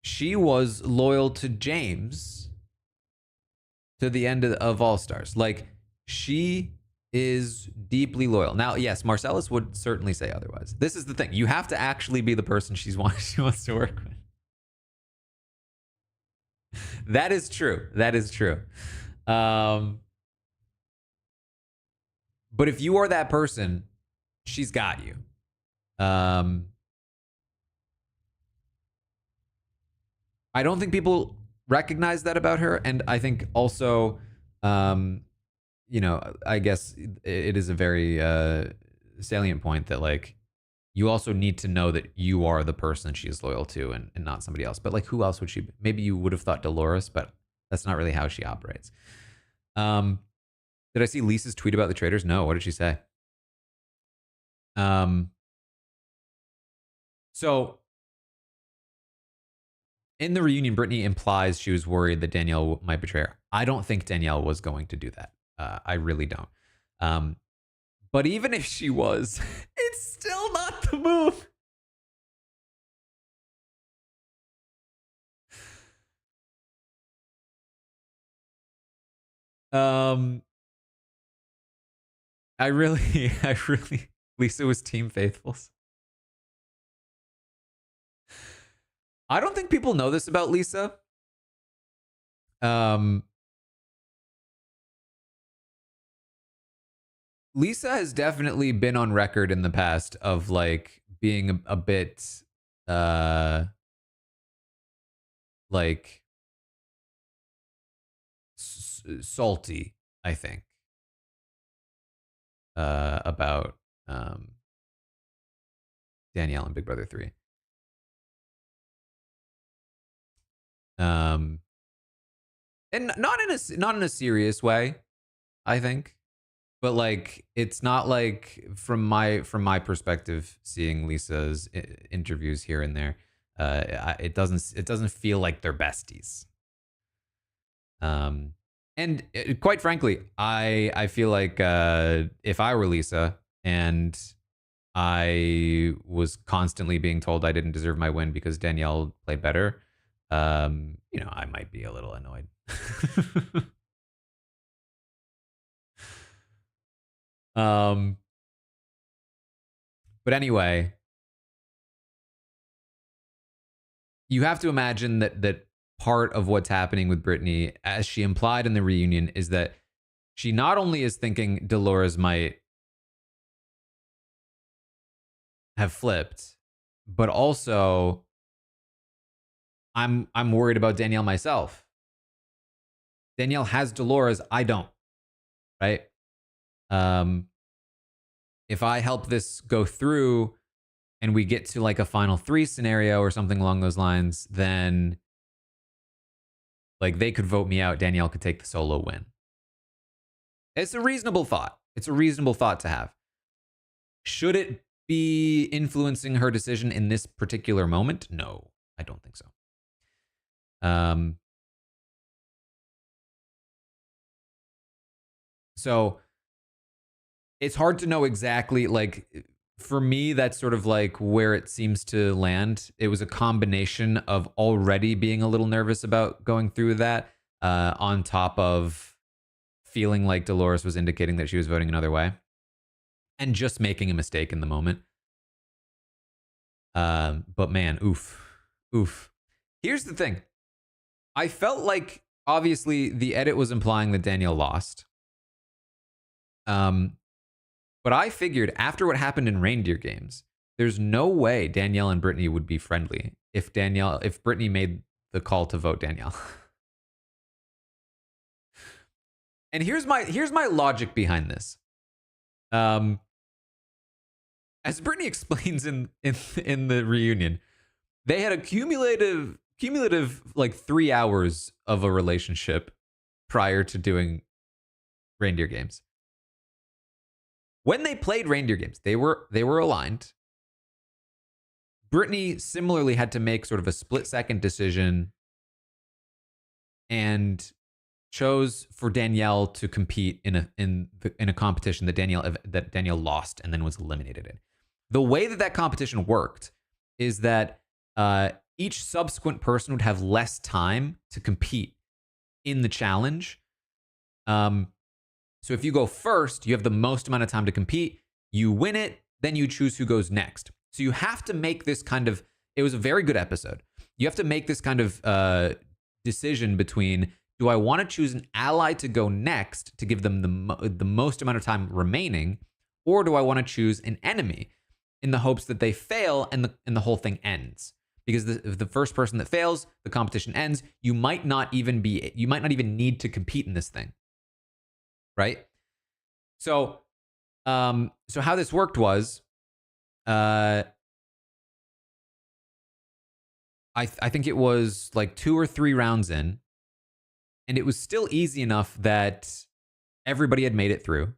She was loyal to James to the end of All Stars. Like, she is deeply loyal. Now, yes, Marcellus would certainly say otherwise. This is the thing. You have to actually be the person she wants to work with. That is true. That is true. But if you are that person, she's got you. I don't think people recognize that about her. And I think also, I guess it is a very salient point that, like, you also need to know that you are the person she is loyal to and not somebody else. But, like, who else would she be? Maybe you would have thought Dolores, but that's not really how she operates. Did I see Lisa's tweet about the Traitors? No. What did she say? So in the reunion, Britney implies she was worried that Danielle might betray her. I don't think Danielle was going to do that. I really don't. But even if she was, it's still not the move. I really, Lisa was Team Faithfuls. I don't think people know this about Lisa. Lisa has definitely been on record in the past of, like, being a bit like salty, I think, about Danielle and Big Brother 3. And not in a serious way, I think. But, like, it's not like from my perspective, seeing Lisa's interviews here and there, it doesn't feel like they're besties. And quite frankly, I feel like if I were Lisa and I was constantly being told I didn't deserve my win because Danielle played better, I might be a little annoyed. But anyway, you have to imagine that part of what's happening with Britney, as she implied in the reunion, is that she not only is thinking Dolores might have flipped, but also I'm worried about Danielle myself. Danielle has Dolores, I don't. Right? If I help this go through and we get to, like, a final 3 scenario or something along those lines, then, like, they could vote me out. Danielle could take the solo win. It's a reasonable thought. It's a reasonable thought to have. Should it be influencing her decision in this particular moment? No, I don't think so. Um, so it's hard to know exactly, like, for me, that's sort of like where it seems to land. It was a combination of already being a little nervous about going through that, on top of feeling like Dolores was indicating that she was voting another way and just making a mistake in the moment. But man, oof, oof. Here's the thing. I felt like obviously the edit was implying that Danielle lost. Um, but I figured after what happened in reindeer games, there's no way Danielle and Britney would be friendly if Britney made the call to vote Danielle. And here's my logic behind this. As Britney explains in the reunion, they had a cumulative like 3 hours of a relationship prior to doing reindeer games. When they played reindeer games, they were aligned. Britney similarly had to make sort of a split-second decision and chose for Danielle to compete in a competition that Danielle lost and then was eliminated in. The way that competition worked is that each subsequent person would have less time to compete in the challenge. So if you go first, you have the most amount of time to compete. You win it, then you choose who goes next. So you have to make this kind of, it was a very good episode. You have to make this kind of decision between, do I want to choose an ally to go next to give them the most amount of time remaining, or do I want to choose an enemy in the hopes that they fail and the whole thing ends? Because the first person that fails, the competition ends. You might not even need to compete in this thing. Right? So how this worked was, I think it was like 2 or 3 rounds in, and it was still easy enough that everybody had made it through.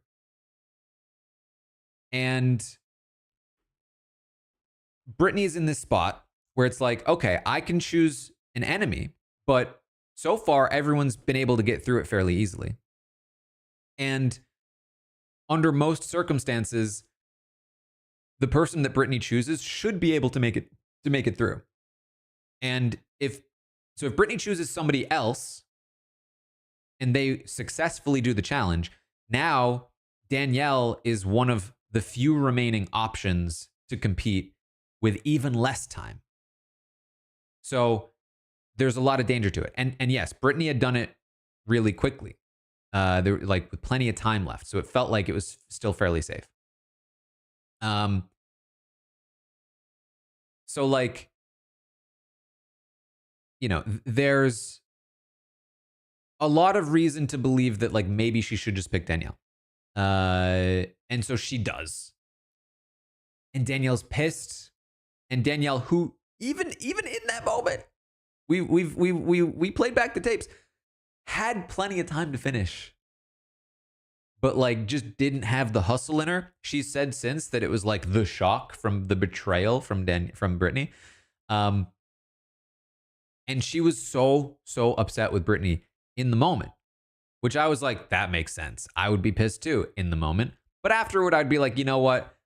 And Britney's in this spot where it's like, okay, I can choose an enemy, but so far everyone's been able to get through it fairly easily. And under most circumstances, the person that Britney chooses should be able to make it through. And if Britney chooses somebody else and they successfully do the challenge, now Danielle is one of the few remaining options to compete with even less time. So there's a lot of danger to it. And yes, Britney had done it really quickly. There like with plenty of time left. So it felt like it was still fairly safe. So like, you know, there's a lot of reason to believe that like maybe she should just pick Danielle. And so she does. And Danielle's pissed. And Danielle, who even in that moment, we played back the tapes, had plenty of time to finish, but like just didn't have the hustle in her. She said since that it was like the shock from the betrayal from Britney. And she was so upset with Britney in the moment, which I was like, that makes sense. I would be pissed too in the moment. But afterward, I'd be like, you know what?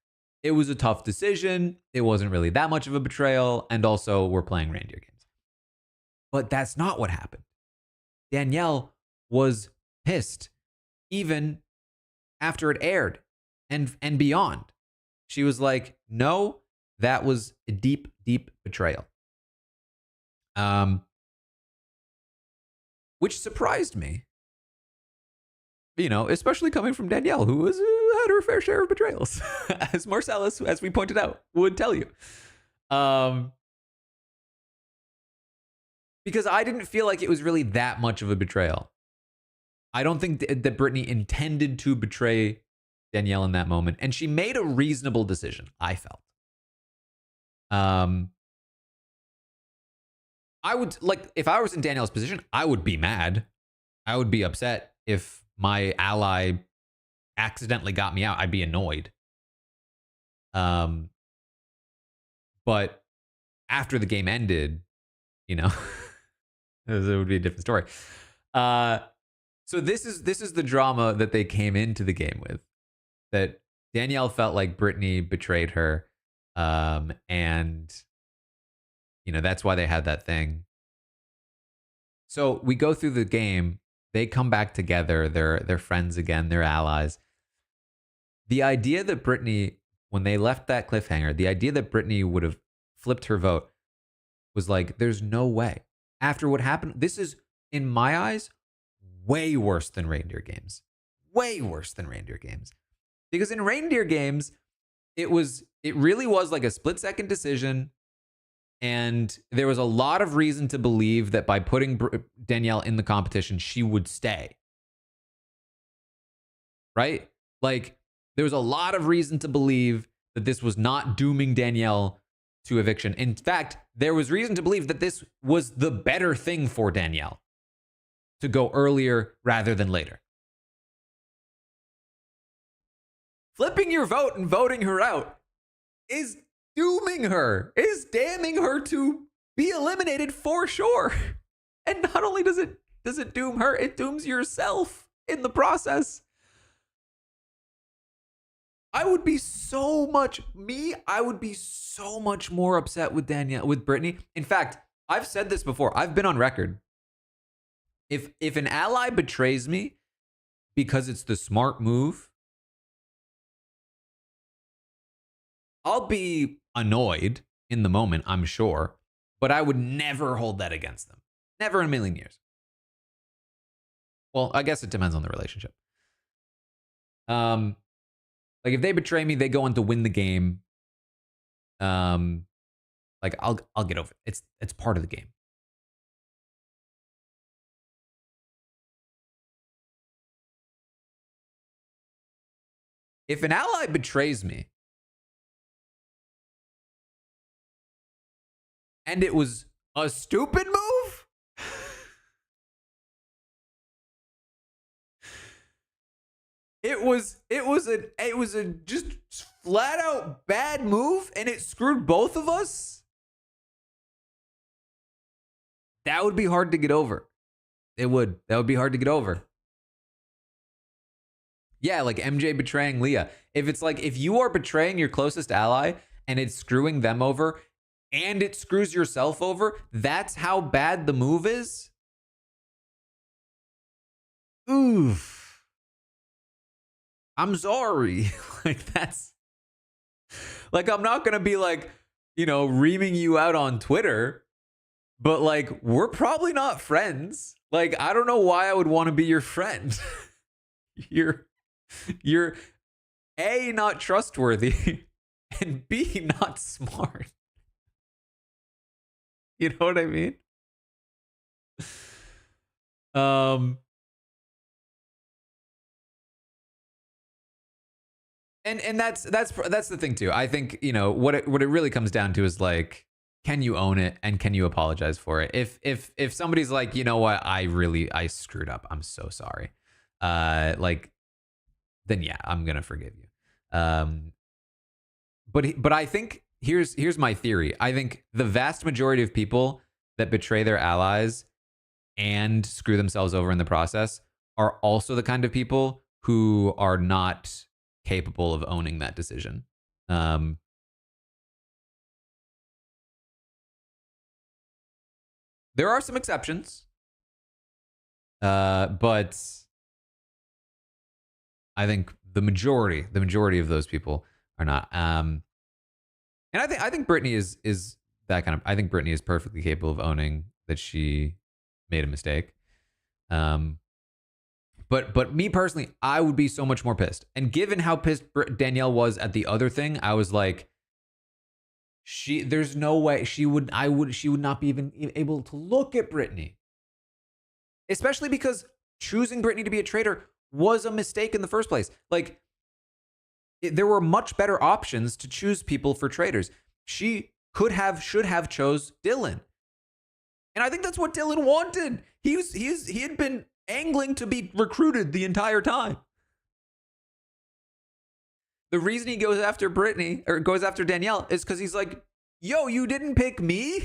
It was a tough decision. It wasn't really that much of a betrayal. And also, we're playing reindeer games. But that's not what happened. Danielle was pissed even after it aired and beyond. She was like, no, that was a deep betrayal. Which surprised me. You know, especially coming from Danielle, who has had her fair share of betrayals, as Marcellus, as we pointed out, would tell you. Because I didn't feel like it was really that much of a betrayal. I don't think that Britney intended to betray Danielle in that moment, and she made a reasonable decision, I felt. I would, like, if I was in Danielle's position, I would be mad. I would be upset if my ally accidentally got me out. I'd be annoyed. But after the game ended, you know, It would be a different story. So this is the drama that they came into the game with. That Danielle felt like Britney betrayed her, and that's why they had that thing. So we go through the game. They come back together. They're friends again. They're allies. The idea that Britney, when they left that cliffhanger, the idea that Britney would have flipped her vote was like, there's no way. After what happened, this is, in my eyes, way worse than reindeer games. Way worse than reindeer games. Because in reindeer games, it really was like a split-second decision. And there was a lot of reason to believe that by putting Danielle in the competition, she would stay. Right? Like, there was a lot of reason to believe that this was not dooming Danielle to eviction. In fact, there was reason to believe that this was the better thing for Danielle, to go earlier rather than later. Flipping your vote and voting her out is dooming her, is damning her to be eliminated for sure. And not only does it doom her, it dooms yourself in the process. I would be so much more upset with Britney. In fact, I've said this before. I've been on record. If an ally betrays me because it's the smart move, I'll be annoyed in the moment, I'm sure, but I would never hold that against them. Never in a million years. Well, I guess it depends on the relationship. Like if they betray me, they go on to win the game. Like I'll get over it. It's part of the game. If an ally betrays me and it was a stupid move, it was a just flat out bad move and it screwed both of us, that would be hard to get over. That would be hard to get over. Yeah, like MJ betraying Leah. If you are betraying your closest ally and it's screwing them over and it screws yourself over, that's how bad the move is. Oof. I'm sorry. Like that's like, I'm not going to be like, reaming you out on Twitter, but like, we're probably not friends. Like, I don't know why I would want to be your friend. You're A, not trustworthy, and B, not smart. You know what I mean? And that's the thing too. I think, what it really comes down to is like, can you own it and can you apologize for it? If somebody's like, you know what, I screwed up, I'm so sorry. Then yeah, I'm gonna forgive you. But I think here's my theory. I think the vast majority of people that betray their allies and screw themselves over in the process are also the kind of people who are not capable of owning that decision. There are some exceptions, but I think the majority of those people are not. And I think Britney is that kind of. I think Britney is perfectly capable of owning that she made a mistake. But me personally, I would be so much more pissed. And given how pissed Danielle was at the other thing, I was like, there's no way she would not be even able to look at Britney. Especially because choosing Britney to be a traitor was a mistake in the first place. Like, there were much better options to choose people for traitors. She should have chose Dylan. And I think that's what Dylan wanted. He had been angling to be recruited the entire time. The reason he goes after Britney or goes after Danielle is because he's like, yo, you didn't pick me?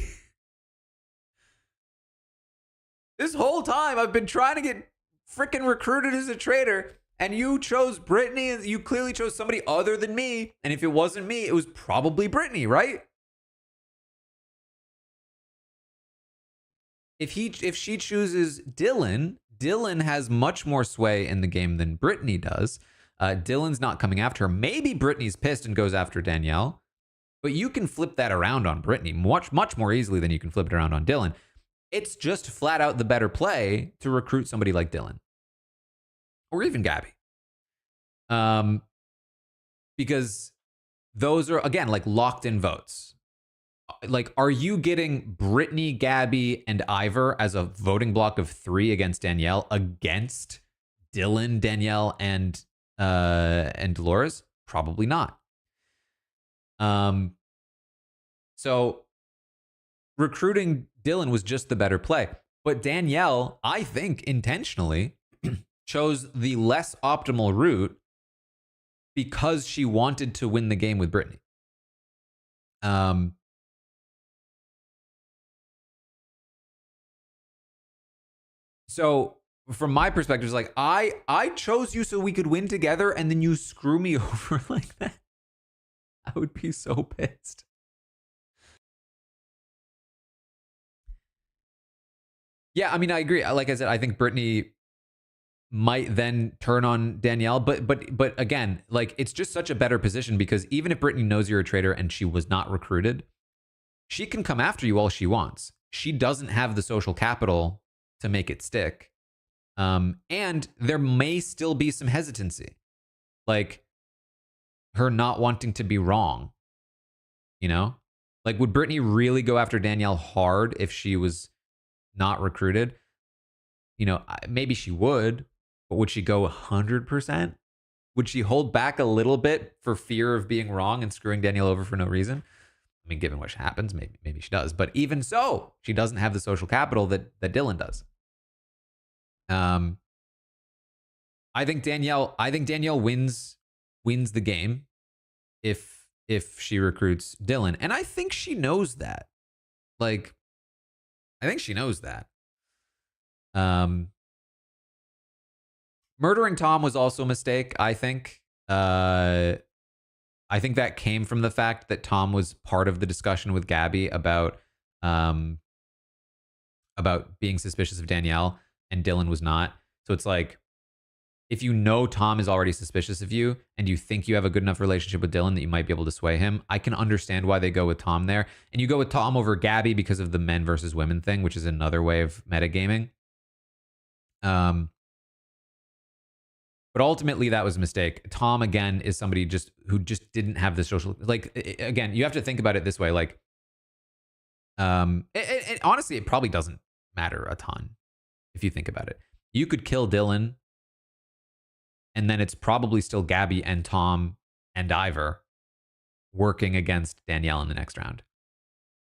This whole time I've been trying to get freaking recruited as a traitor, and you chose Britney, and you clearly chose somebody other than me. And if it wasn't me, it was probably Britney, right? If she chooses Dylan, Dylan has much more sway in the game than Britney does. Dylan's not coming after her. Maybe Britney's pissed and goes after Danielle, but you can flip that around on Britney much more easily than you can flip it around on Dylan. It's just flat out the better play to recruit somebody like Dylan or even Gabby. Because those are, again, like locked in votes. Like, are you getting Britney, Gabby, and Ivor as a voting block of 3 against Danielle against Dylan, Danielle, and Dolores? Probably not. So recruiting Dylan was just the better play. But Danielle, I think intentionally chose the less optimal route because she wanted to win the game with Britney. So from my perspective, it's like I chose you so we could win together, and then you screw me over like that. I would be so pissed. Yeah, I mean, I agree. Like I said, I think Britney might then turn on Danielle, but again, like it's just such a better position because even if Britney knows you're a traitor and she was not recruited, she can come after you all she wants. She doesn't have the social capital to make it stick. And there may still be some hesitancy, like her not wanting to be wrong. You know, like would Britney really go after Danielle hard if she was not recruited? You know, maybe she would, but would she go 100%? Would she hold back a little bit for fear of being wrong and screwing Danielle over for no reason? I mean, given what happens, maybe she does. But even so, she doesn't have the social capital that Dylan does. I think Danielle wins the game if she recruits Dylan, and I think she knows that. Like, I think she knows that. Murdering Tom was also a mistake, I think. I think that came from the fact that Tom was part of the discussion with Gabby about being suspicious of Danielle, and Dylan was not. So it's like, if you know Tom is already suspicious of you and you think you have a good enough relationship with Dylan that you might be able to sway him, I can understand why they go with Tom there. And you go with Tom over Gabby because of the men versus women thing, which is another way of metagaming. But ultimately, that was a mistake. Tom, again, is somebody who just didn't have the social... Like, again, you have to think about it this way. Like, honestly, it probably doesn't matter a ton if you think about it. You could kill Dylan, and then it's probably still Gabby and Tom and Ivor working against Danielle in the next round.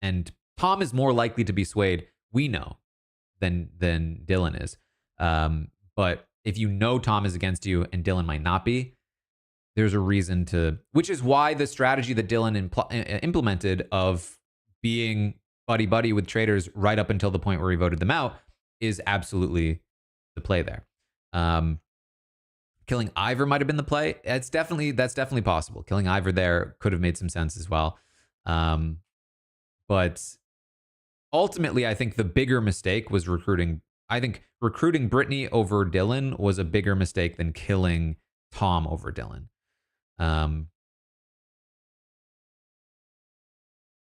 And Tom is more likely to be swayed, we know, than Dylan is. But if you know Tom is against you and Dylan might not be, there's a reason to... Which is why the strategy that Dylan implemented of being buddy-buddy with traitors right up until the point where he voted them out is absolutely the play there. Killing Ivor might have been the play. That's definitely possible. Killing Ivor there could have made some sense as well. But ultimately, I think the bigger mistake was recruiting. I think recruiting Britney over Dylan was a bigger mistake than killing Tom over Dylan. But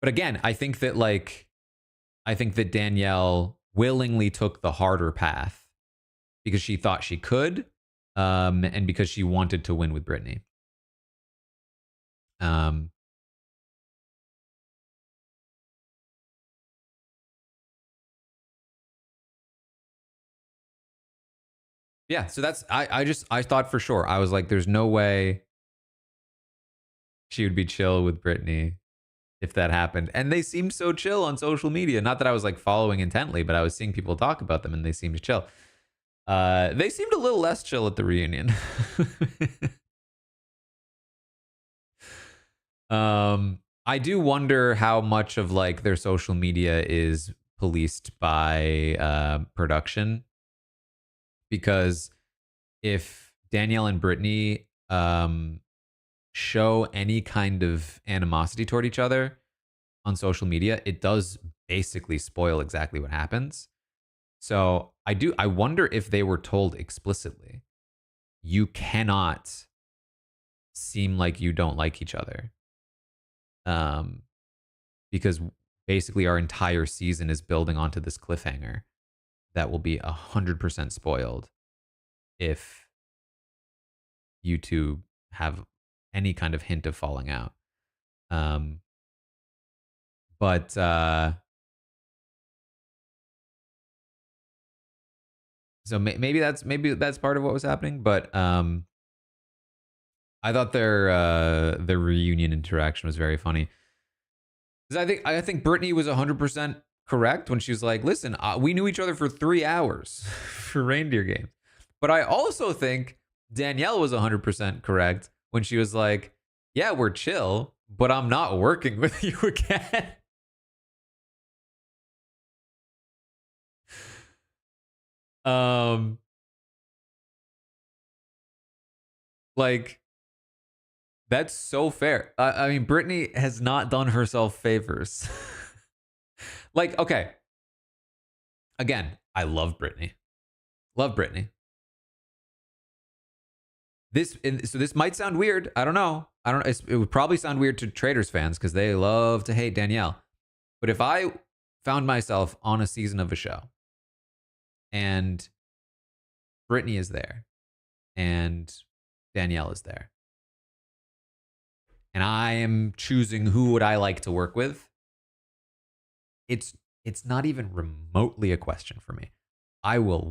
again, I think that Danielle willingly took the harder path because she thought she could. And because she wanted to win with Britney. Yeah, so that's... I thought for sure. I was like, there's no way she would be chill with Britney if that happened. And they seemed so chill on social media. Not that I was like following intently, but I was seeing people talk about them and they seemed chill. They seemed a little less chill at the reunion. I do wonder how much of like their social media is policed by production, because if Danielle and Britney show any kind of animosity toward each other on social media, it does basically spoil exactly what happens. So I wonder if they were told explicitly, you cannot seem like you don't like each other. Because basically our entire season is building onto this cliffhanger that will be 100% spoiled if you two have any kind of hint of falling out. Um, but so maybe that's part of what was happening. But I thought their reunion interaction was very funny, because I think Britney was 100% correct when she was like, "Listen, we knew each other for 3 hours for reindeer games." But I also think Danielle was 100% correct when she was like, "Yeah, we're chill, but I'm not working with you again." um, like that's so fair. I mean, Britney has not done herself favors. Like, okay, again, I love Britney. Love Britney. So this might sound weird. I don't know. It would probably sound weird to Traitors fans because they love to hate Danielle. But if I found myself on a season of a show and Britney is there and Danielle is there, and I am choosing who would I like to work with, it's it's not even remotely a question for me. I will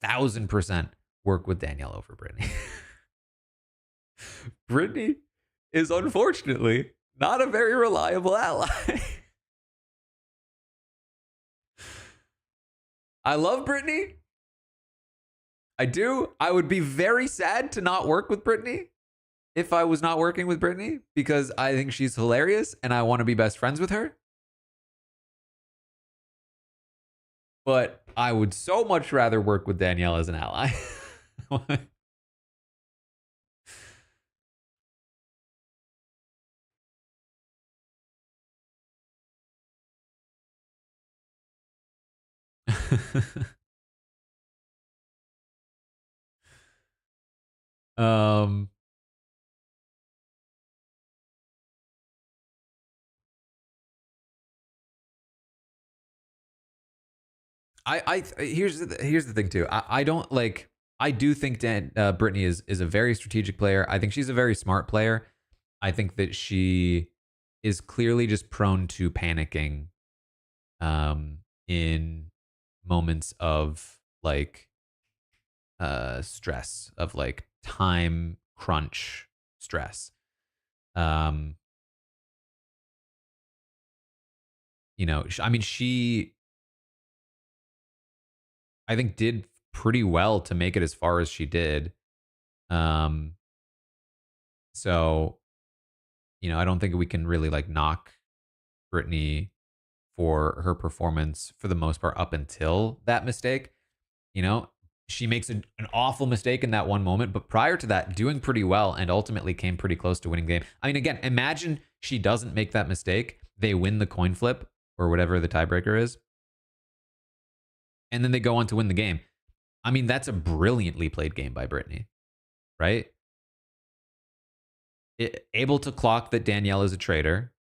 1000% work with Danielle over Britney. Britney is unfortunately not a very reliable ally. I love Britney. I do. I would be very sad to not work with Britney if I was not working with Britney, because I think she's hilarious and I want to be best friends with her. But I would so much rather work with Danielle as an ally. um, here's the thing too. I don't like. I do think Britney is a very strategic player. I think she's a very smart player. I think that she is clearly just prone to panicking in moments of like stress, of like time crunch stress. Um I mean, she I think did pretty well to make it as far as she did. Um so, I don't think we can really like knock Brittany for her performance for the most part up until that mistake. You know, she makes an awful mistake in that one moment, but prior to that, doing pretty well and ultimately came pretty close to winning the game. I mean, again, imagine she doesn't make that mistake. They win the coin flip or whatever the tiebreaker is, and then they go on to win the game. I mean, that's a brilliantly played game by Brittany, right? Able to clock that Danielle is a traitor,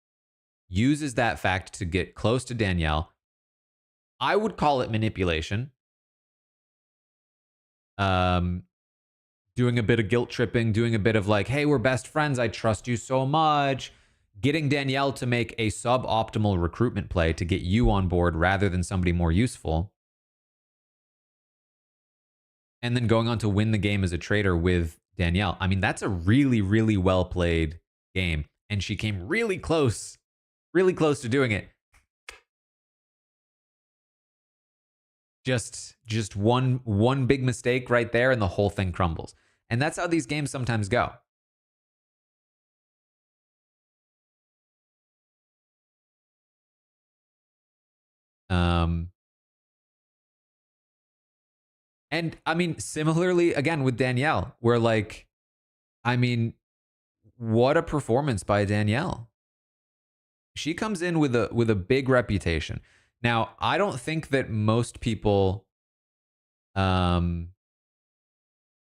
uses that fact to get close to Danielle. I would call it manipulation. Um, Doing a bit of guilt tripping, doing a bit of like, hey, we're best friends. I trust you so much. Getting Danielle to make a suboptimal recruitment play to get you on board rather than somebody more useful. And then going on to win the game as a traitor with Danielle. I mean, that's a really, really well played game. And she came really close to doing it. Just one big mistake right there and the whole thing crumbles. And that's how these games sometimes go. Um, and I mean, similarly, again with Danielle, where like, I mean, what a performance by Danielle. She comes in with a big reputation. Now, I don't think that most people um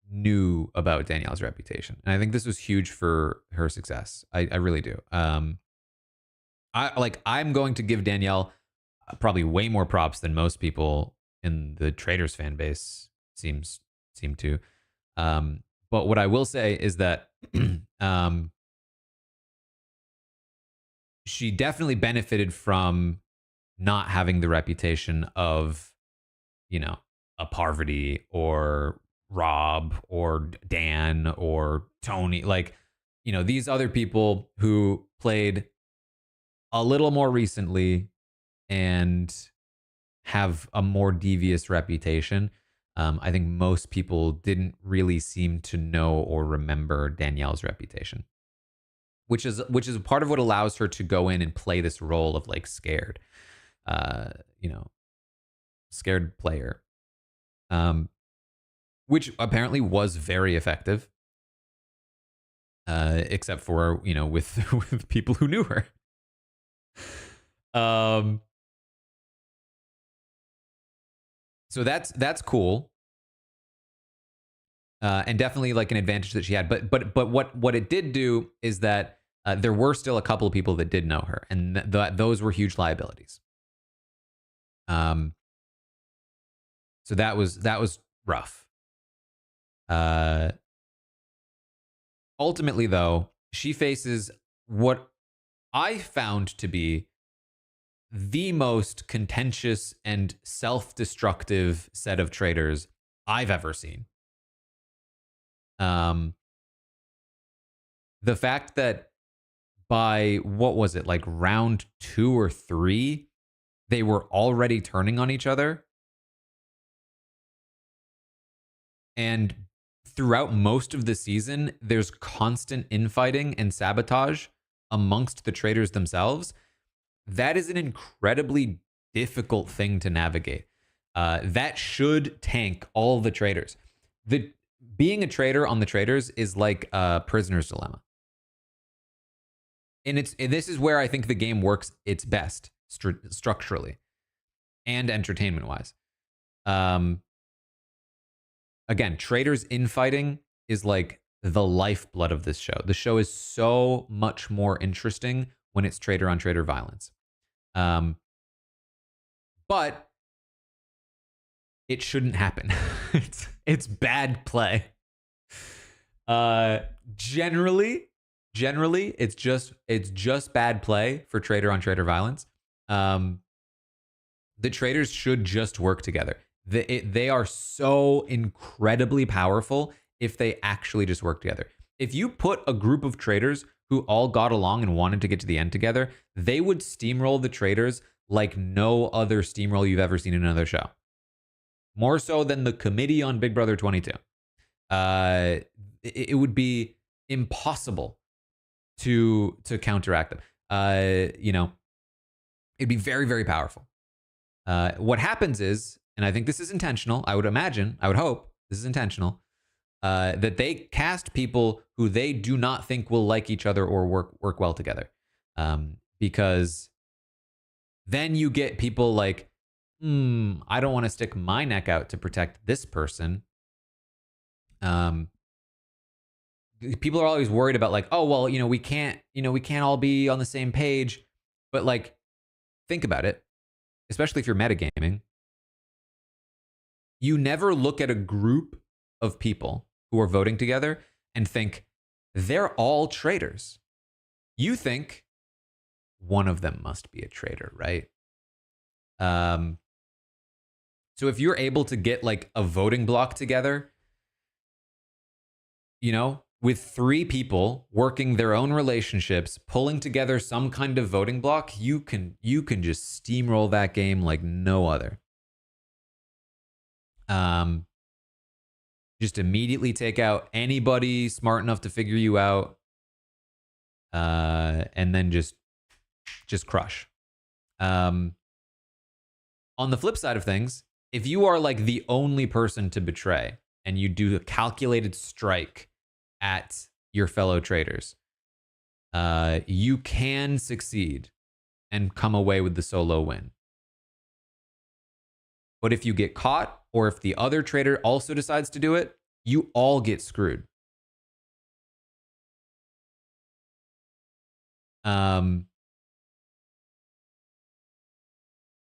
knew about Danielle's reputation. And I think this was huge for her success. I really do. I'm going to give Danielle probably way more props than most people in the Traitors fan base seem to. But what I will say is that um, she definitely benefited from not having the reputation of, you know, a Parvati or Rob or Dan or Tony. Like, you know, these other people who played a little more recently and have a more devious reputation. I think most people didn't really seem to know or remember Danielle's reputation, which is part of what allows her to go in and play this role of like scared, uh, you know, scared player, um, which apparently was very effective, except for with with people who knew her. Um, so that's cool. And definitely like an advantage that she had. But what it did do is that there were still a couple of people that did know her, and those were huge liabilities. Um, so that was rough. Uh, Ultimately, though, she faces what I found to be the most contentious and self-destructive set of traitors I've ever seen. Um, the fact that by what was it, like round 2 or 3, they were already turning on each other. And throughout most of the season, there's constant infighting and sabotage amongst the traitors themselves. That is an incredibly difficult thing to navigate. That should tank all the traitors. Being a traitor on the traitors is like a prisoner's dilemma. And this is where I think the game works its best structurally and entertainment wise. Again, traitors infighting is like the lifeblood of this show. The show is so much more interesting when it's traitor on traitor violence. But it shouldn't happen. it's bad play. Generally, it's just bad play for traitor on traitor violence. The traitors should just work together. They are so incredibly powerful if they actually just work together. If you put a group of traitors who all got along and wanted to get to the end together, they would steamroll the traitors like no other steamroll you've ever seen in another show. More so than the committee on Big Brother 22. It would be impossible to counteract them. It'd be very, very powerful. What happens is, and I think this is intentional, I would hope this is intentional, that they cast people who they do not think will like each other or work well together. Because then you get people like, I don't want to stick my neck out to protect this person. People are always worried about like, oh, well, we can't all be on the same page. But like, think about it, especially if you're metagaming. You never look at a group of people who are voting together and think they're all traitors. You think one of them must be a traitor, right? So if you're able to get like a voting block together, with 3 people working their own relationships, pulling together some kind of voting block, you can just steamroll that game like no other. Just immediately take out anybody smart enough to figure you out, and then just crush. On the flip side of things, if you are like the only person to betray and you do a calculated strike at your fellow traitors, you can succeed and come away with the solo win. But if you get caught, or if the other traitor also decides to do it, you all get screwed.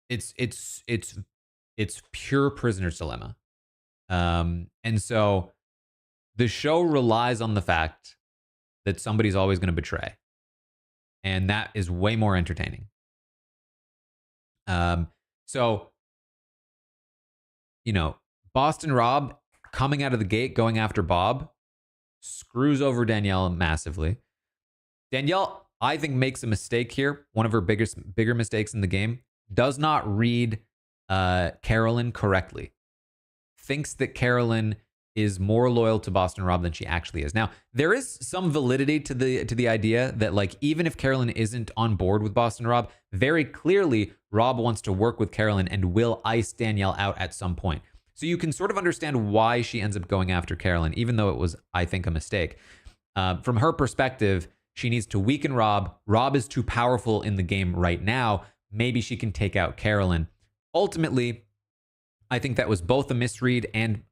It's pure prisoner's dilemma. And so the show relies on the fact that somebody's always going to betray, and that is way more entertaining. So you know, Boston Rob coming out of the gate going after Bob screws over Danielle massively. Danielle, I think, makes a mistake here. One of her bigger mistakes in the game. Does not read Carolyn correctly. Thinks that Carolyn is more loyal to Boston Rob than she actually is. Now, there is some validity to the idea that, like, even if Carolyn isn't on board with Boston Rob, very clearly Rob wants to work with Carolyn and will ice Danielle out at some point. So you can sort of understand why she ends up going after Carolyn, even though it was, I think, a mistake. From her perspective, she needs to weaken Rob. Rob is too powerful in the game right now. Maybe she can take out Carolyn. Ultimately, I think that was both a misread and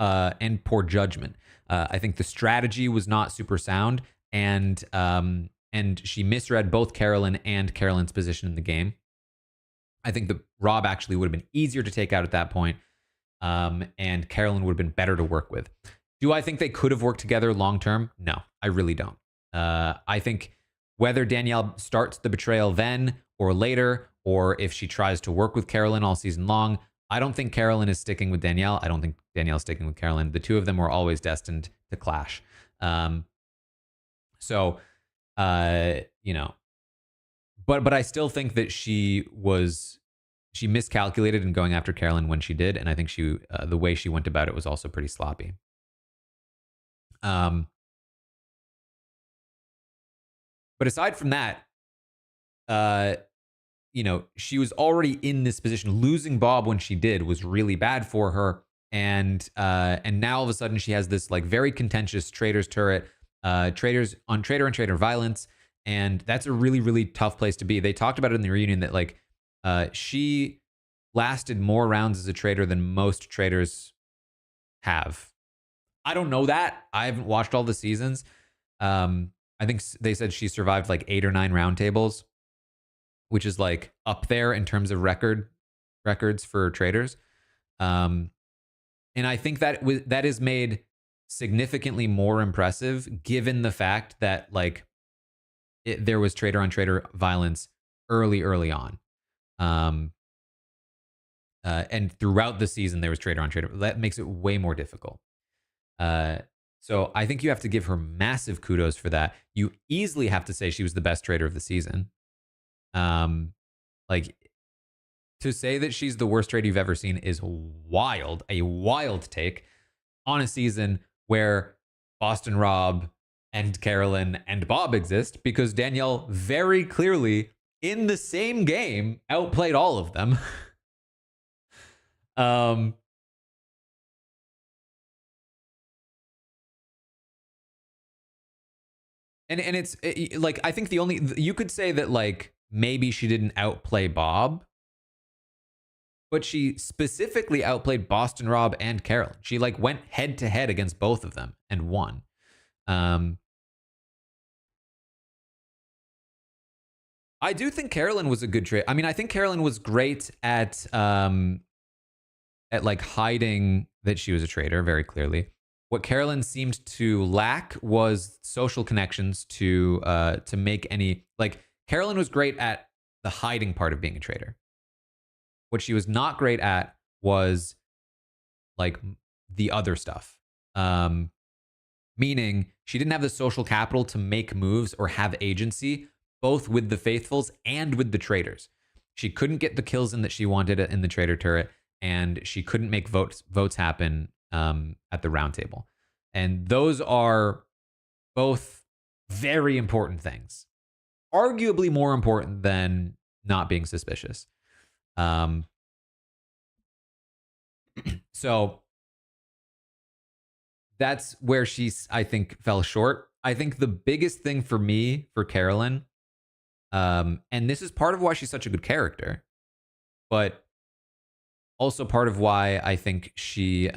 poor judgment. I think the strategy was not super sound, and she misread both Carolyn and Carolyn's position in the game. I think that Rob actually would have been easier to take out at that point, and Carolyn would have been better to work with. Do I think they could have worked together long term? No, I really don't. I think whether Danielle starts the betrayal then or later, or if she tries to work with Carolyn all season long, I don't think Carolyn is sticking with Danielle. I don't think Danielle's sticking with Carolyn. The two of them were always destined to clash. So, you know, but I still think that she miscalculated in going after Carolyn when she did, and I think the way she went about it was also pretty sloppy. But aside from that, you know, she was already in this position. Losing Bob when she did was really bad for her. And now all of a sudden she has this like very contentious traitors turret, traitors on traitor and traitor violence. And that's a really, really tough place to be. They talked about it in the reunion that like she lasted more rounds as a traitor than most traitors have. I don't know that. I haven't watched all the seasons. I think they said she survived like 8 or 9 round tables, which is like up there in terms of records for traitors. And I think that is made significantly more impressive given the fact that like there was traitor on traitor violence early on. And throughout the season, there was traitor on traitor. That makes it way more difficult. So I think you have to give her massive kudos for that. You easily have to say she was the best traitor of the season. Like to say that she's the worst traitor you've ever seen is wild, a wild take on a season where Boston Rob and Carolyn and Bob exist, because Danielle very clearly in the same game outplayed all of them. And it's like, I think you could say that like maybe she didn't outplay Bob, but she specifically outplayed Boston Rob and Carolyn. She like went head to head against both of them and won. I do think Carolyn was a good trade. I mean, I think Carolyn was great at like hiding that she was a traitor very clearly. What Carolyn seemed to lack was social connections to make any, like, Carolyn was great at the hiding part of being a traitor. What she was not great at was like the other stuff. Meaning she didn't have the social capital to make moves or have agency, both with the faithfuls and with the traitors. She couldn't get the kills in that she wanted in the traitor turret, and she couldn't make votes happen at the round table. And those are both very important things, arguably more important than not being suspicious. So that's where she's, I think, fell short. I think the biggest thing for me, for Carolyn, and this is part of why she's such a good character, but also part of why I think she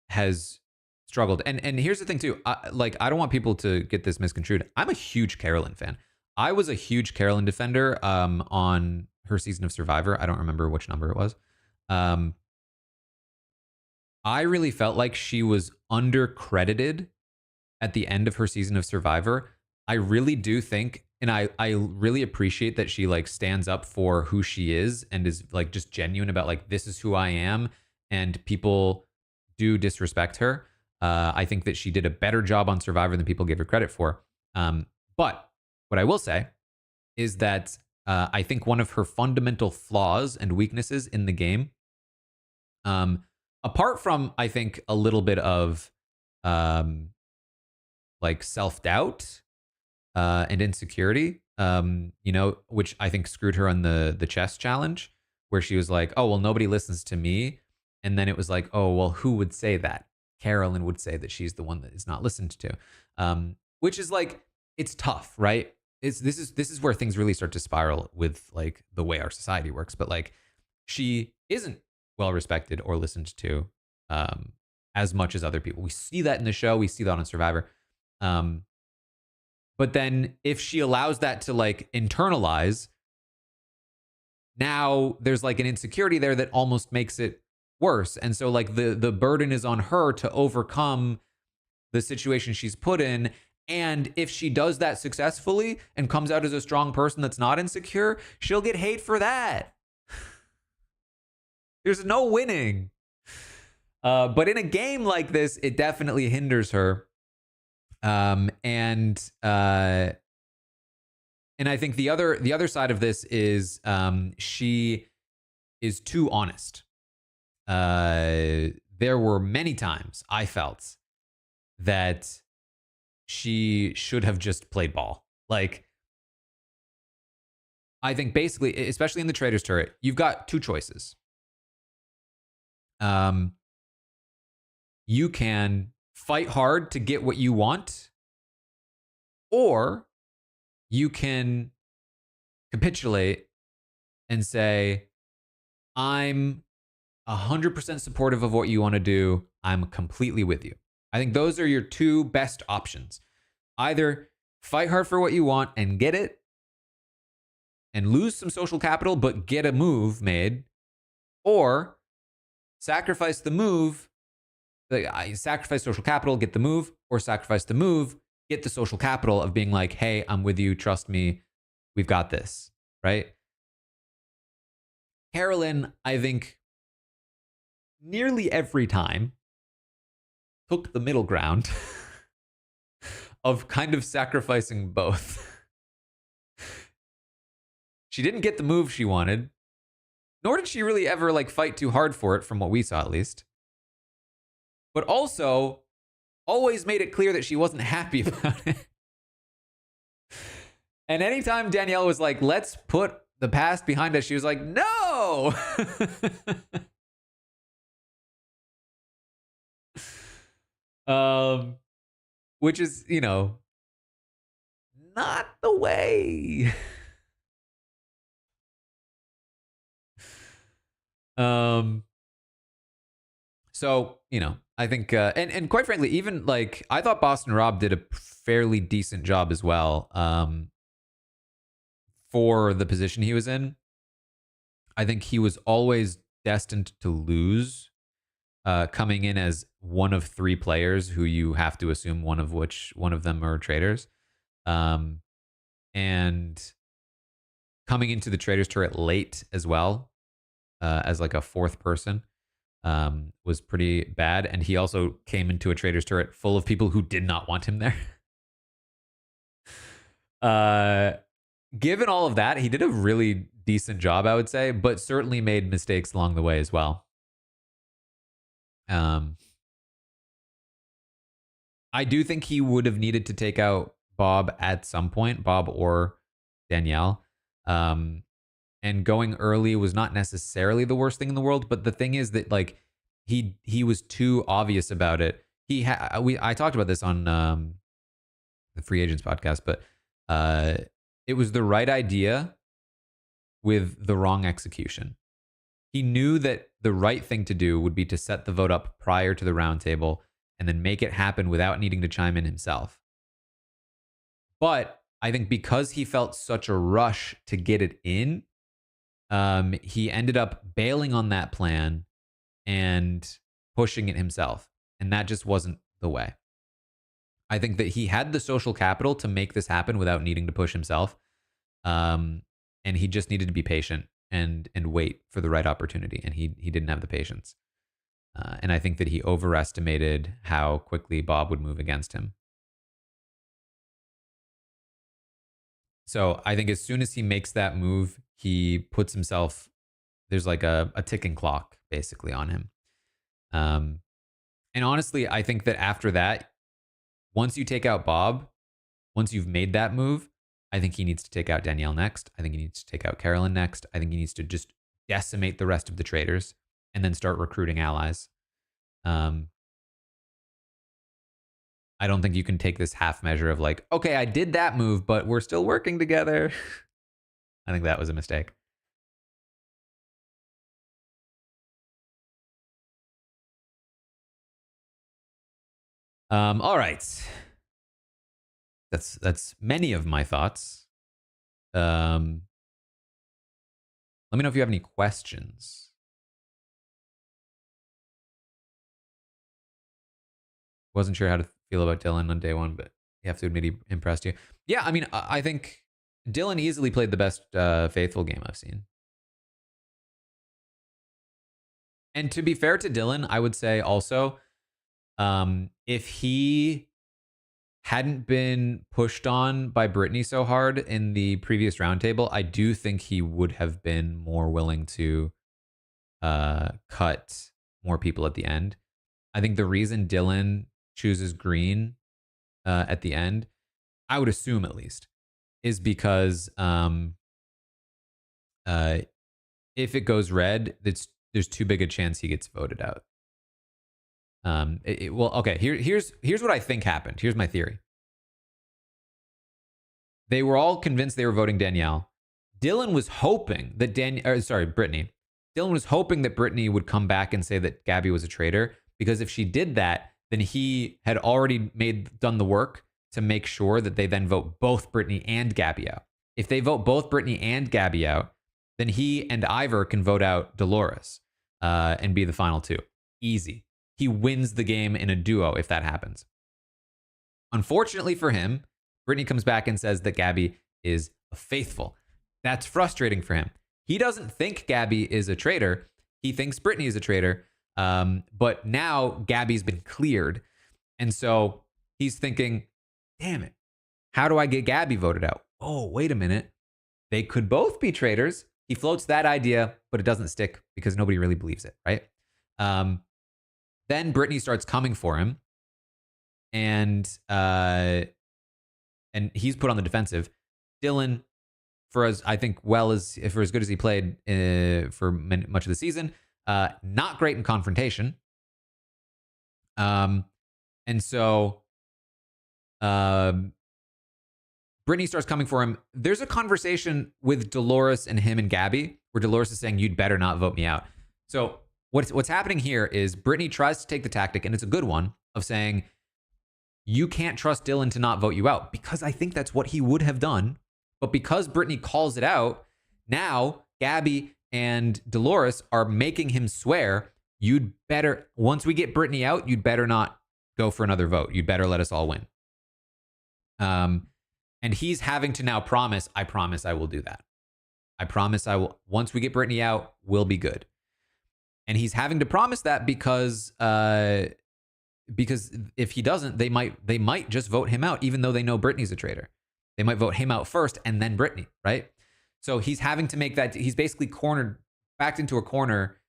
has struggled. And here's the thing too, I don't want people to get this misconstrued. I'm a huge Carolyn fan. I was a huge Carolyn defender on her season of Survivor. I don't remember which number it was. I really felt like she was undercredited at the end of her season of Survivor. I really do think, and I really appreciate that she like stands up for who she is and is like just genuine about like, this is who I am, and people do disrespect her. I think that she did a better job on Survivor than people gave her credit for. But what I will say is that I think one of her fundamental flaws and weaknesses in the game, apart from I think a little bit of like self-doubt and insecurity, which I think screwed her on the chess challenge, where she was like, oh, well, nobody listens to me. And then it was like, oh, well, who would say that? Carolyn would say that she's the one that is not listened to, which is like, it's tough, right? This is where things really start to spiral with like the way our society works. But like, she isn't well respected or listened to as much as other people. We see that in the show. We see that on Survivor. But then if she allows that to like internalize, now there's like an insecurity there that almost makes it worse. And so like the burden is on her to overcome the situation she's put in. And if she does that successfully and comes out as a strong person that's not insecure, she'll get hate for that. There's no winning. But in a game like this, it definitely hinders her. And I think the other side of this is she is too honest. There were many times I felt that she should have just played ball. Like, I think basically, especially in the Traitors turret, you've got two choices. You can fight hard to get what you want, or you can capitulate and say, I'm 100% supportive of what you want to do. I'm completely with you. I think those are your two best options. Either fight hard for what you want and get it and lose some social capital, but get a move made, or sacrifice the move. I sacrifice social capital, get the move, or sacrifice the move, get the social capital of being like, hey, I'm with you. Trust me. We've got this, right? Carolyn, I think, nearly every time took the middle ground of kind of sacrificing both. She didn't get the move she wanted, nor did she really ever like fight too hard for it, from what we saw at least. But also always made it clear that she wasn't happy about it. And anytime Danielle was like, let's put the past behind us, she was like, no. Which is, not the way. So, I think, and quite frankly, even like, I thought Boston Rob did a fairly decent job as well, for the position he was in. I think he was always destined to lose, coming in as one of three players who you have to assume one of them are traitors. And coming into the Traitors turret late as well, as like a fourth person, was pretty bad. And he also came into a Traitors turret full of people who did not want him there. Given all of that, he did a really decent job, I would say, but certainly made mistakes along the way as well. I do think he would have needed to take out Bob at some point, Bob or Danielle. and going early was not necessarily the worst thing in the world. But the thing is that like he was too obvious about it. I talked about this on the Free Agents podcast, but it was the right idea with the wrong execution. He knew that the right thing to do would be to set the vote up prior to the roundtable and then make it happen without needing to chime in himself. But I think because he felt such a rush to get it in, he ended up bailing on that plan and pushing it himself. And that just wasn't the way. I think that he had the social capital to make this happen without needing to push himself. And he just needed to be patient and wait for the right opportunity. And he didn't have the patience. And I think that he overestimated how quickly Bob would move against him. So I think as soon as he makes that move, he puts himself, there's like a ticking clock basically on him. And honestly, I think that after that, once you take out Bob, once you've made that move, I think he needs to take out Danielle next. I think he needs to take out Carolyn next. I think he needs to just decimate the rest of the traitors and then start recruiting allies. I don't think you can take this half measure of like, okay, I did that move, but we're still working together. I think that was a mistake. All right. That's many of my thoughts. Let me know if you have any questions. Wasn't sure how to feel about Dylan on day one, but you have to admit he impressed you. Yeah, I mean, I think Dylan easily played the best faithful game I've seen. And to be fair to Dylan, I would say also, if he hadn't been pushed on by Britney so hard in the previous roundtable, I do think he would have been more willing to cut more people at the end. I think the reason Dylan chooses green at the end, I would assume at least, is because if it goes red, there's too big a chance he gets voted out. Well, okay. Here's what I think happened. Here's my theory. They were all convinced they were voting Danielle. Dylan was hoping that Britney. Dylan was hoping that Britney would come back and say that Gabby was a traitor, because if she did that, then he had already done the work to make sure that they then vote both Britney and Gabby out. If they vote both Britney and Gabby out, then he and Ivor can vote out Dolores and be the final two. Easy. He wins the game in a duo if that happens. Unfortunately for him, Britney comes back and says that Gabby is a faithful. That's frustrating for him. He doesn't think Gabby is a traitor. He thinks Britney is a traitor. But now Gabby's been cleared. And so he's thinking, damn it, how do I get Gabby voted out? Oh, wait a minute. They could both be traitors. He floats that idea, but it doesn't stick because nobody really believes it, right? Then Britney starts coming for him, and he's put on the defensive. Dylan, for as good as he played for much of the season, not great in confrontation. And so Britney starts coming for him. There's a conversation with Dolores and him and Gabby where Dolores is saying, "You'd better not vote me out." So what's happening here is Britney tries to take the tactic, and it's a good one, of saying, you can't trust Dylan to not vote you out, because I think that's what he would have done. But because Britney calls it out, now Gabby and Dolores are making him swear, once we get Britney out, you'd better not go for another vote. You'd better let us all win. And he's having to now promise I will do that. I promise I will. Once we get Britney out, we'll be good. And he's having to promise that because if he doesn't, they might just vote him out, even though they know Britney's a traitor. They might vote him out first and then Britney, right? So he's having to make that. He's basically backed into a corner,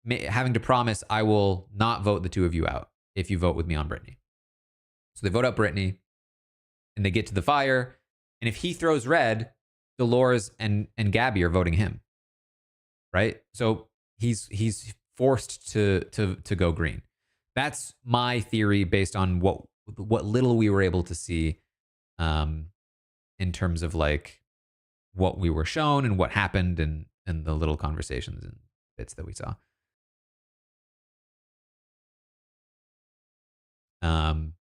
having to promise, I will not vote the two of you out if you vote with me on Britney. So they vote out Britney, and they get to the fire. And if he throws red, Dolores and Gabby are voting him, right? So he's forced to go green. That's my theory based on what little we were able to see, um, in terms of like what we were shown and what happened and the little conversations and bits that we saw. Um,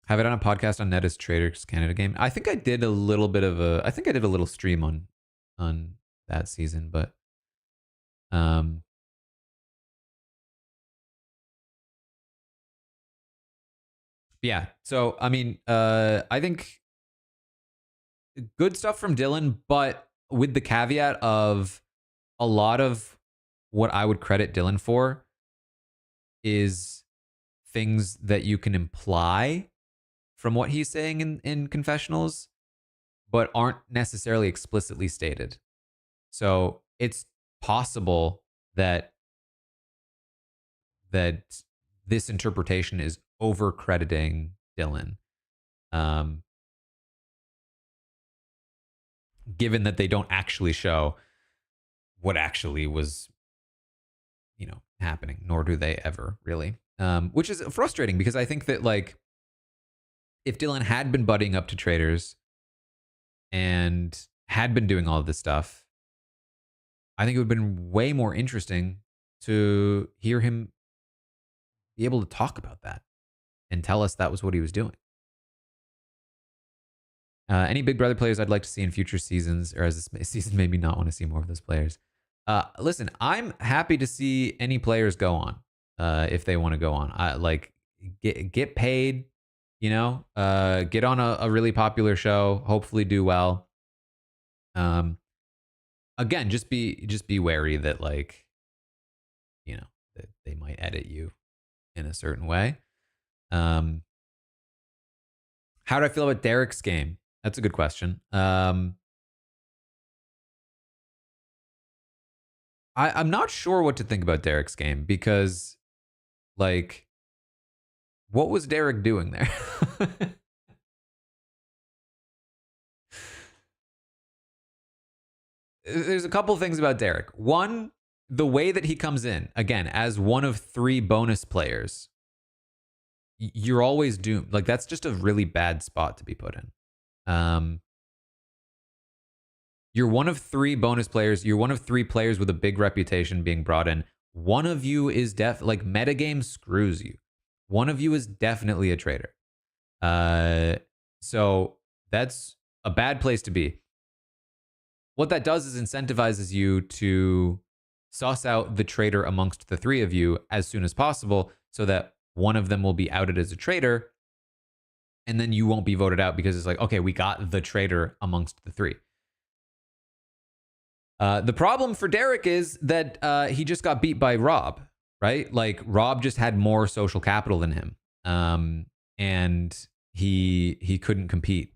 have I done a podcast on Neta's Traitors Canada game? I think I did a little bit of a. I think I did a little stream on that season, but um, yeah. So I mean, I think good stuff from Dylan, but with the caveat of a lot of what I would credit Dylan for is things that you can imply from what he's saying in confessionals, but aren't necessarily explicitly stated. So it's possible that that this interpretation is over crediting Dylan, um, given that they don't actually show what actually was, happening, nor do they ever really, which is frustrating because I think that like if Dylan had been buddying up to Traitors and had been doing all of this stuff, I think it would have been way more interesting to hear him be able to talk about that and tell us that was what he was doing. Any Big Brother players I'd like to see in future seasons, or as this season made me not want to see more of those players. Listen, I'm happy to see any players go on if they want to go on. I like get paid, get on a really popular show, hopefully do well. Again, just be wary that like, that they might edit you in a certain way. How do I feel about Derek's game? That's a good question. I'm not sure what to think about Derek's game because, like, what was Derek doing there? There's a couple things about Derek. One, the way that he comes in, again, as one of 3 bonus players, you're always doomed. Like, that's just a really bad spot to be put in. You're one of 3 bonus players. You're one of 3 players with a big reputation being brought in. One of you is like metagame screws you. One of you is definitely a traitor. So that's a bad place to be. What that does is incentivizes you to suss out the traitor amongst the 3 of you as soon as possible so that one of them will be outed as a traitor and then you won't be voted out because it's like, okay, we got the traitor amongst the 3. The problem for Derek is that he just got beat by Rob, right? Like Rob just had more social capital than him, and he couldn't compete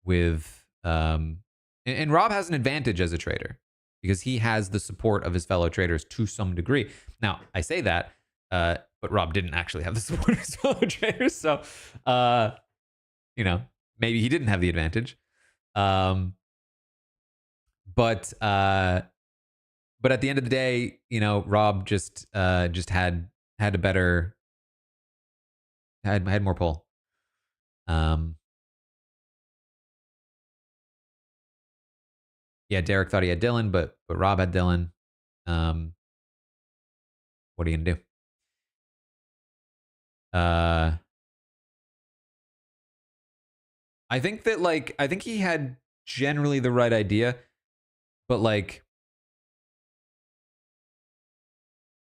with. And Rob has an advantage as a trader because he has the support of his fellow traders to some degree. Now I say that, but Rob didn't actually have the support of his fellow traders, so maybe he didn't have the advantage. But at the end of the day, Rob just had a better had more pull. Yeah, Derek thought he had Dylan, but Rob had Dylan. What are you gonna do? I think that I think he had generally the right idea, but like,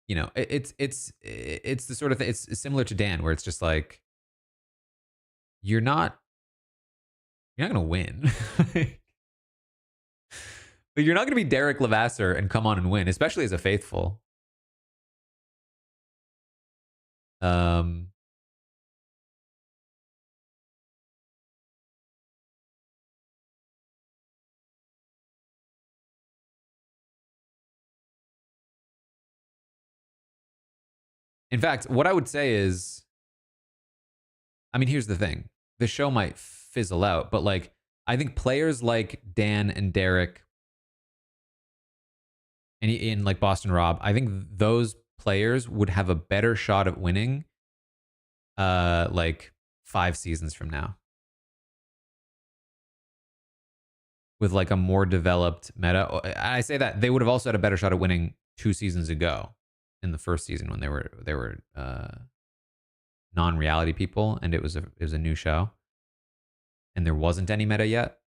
it's the sort of thing. It's similar to Dan, where it's just like you're not gonna win. But you're not going to be Derek Levasseur and come on and win, especially as a faithful. Um, In fact, what I would say is, I mean, here's the thing. The show might fizzle out, but like, I think players like Dan and Derek and in like Boston Rob, I think those players would have a better shot at winning like 5 seasons from now with like a more developed meta. I say that they would have also had a better shot at winning 2 seasons ago in the first season when they were non-reality people and it was a new show and there wasn't any meta yet.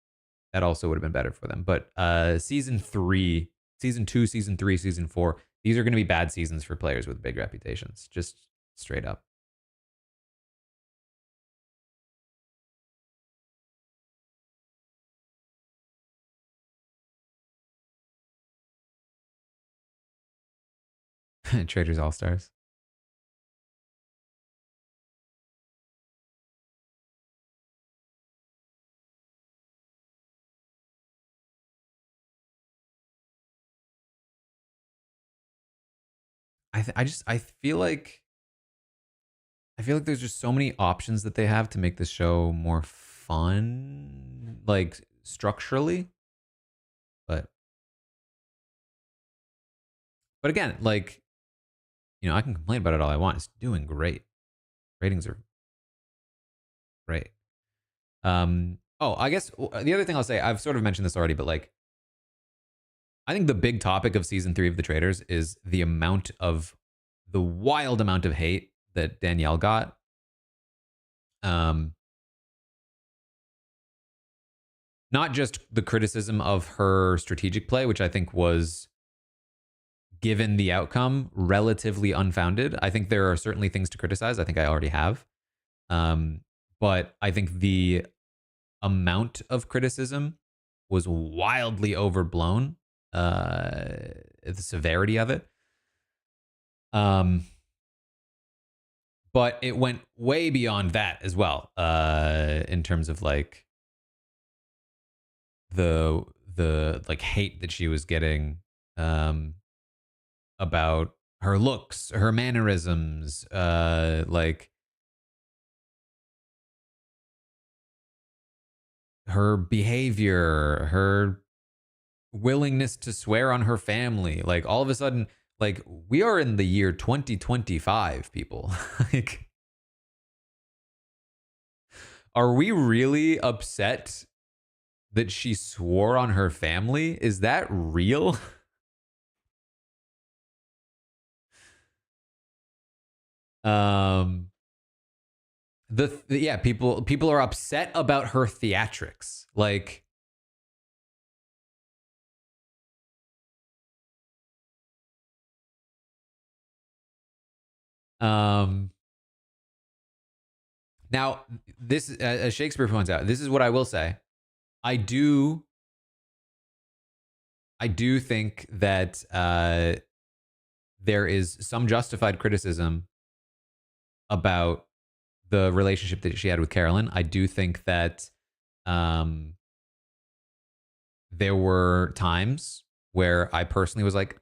That also would have been better for them. But season 3, season 2, season 3, season 4, these are going to be bad seasons for players with big reputations, just straight up. Traitors All Stars. I feel like there's just so many options that they have to make this show more fun, like structurally. But again, like, you know, I can complain about it all I want. It's doing great. Ratings are great. Oh, I guess the other thing I'll say, I've sort of mentioned this already, but like, I think the big topic of season 3 of The Traitors is the wild amount of hate that Danielle got. Not just the criticism of her strategic play, which I think was, given the outcome, relatively unfounded. I think there are certainly things to criticize. I think I already have. But I think the amount of criticism was wildly overblown. The severity of it. But it went way beyond that as well. In terms of like the like hate that she was getting about her looks, her mannerisms, like her behavior, her willingness to swear on her family. Like all of a sudden, like we are in the year 2025, people. Like, are we really upset that she swore on her family? Is that real? Yeah, people are upset about her theatrics. Like, now this, as Shakespeare points out, this is what I will say. I do think that there is some justified criticism about the relationship that she had with Carolyn. I do think that there were times where I personally was like,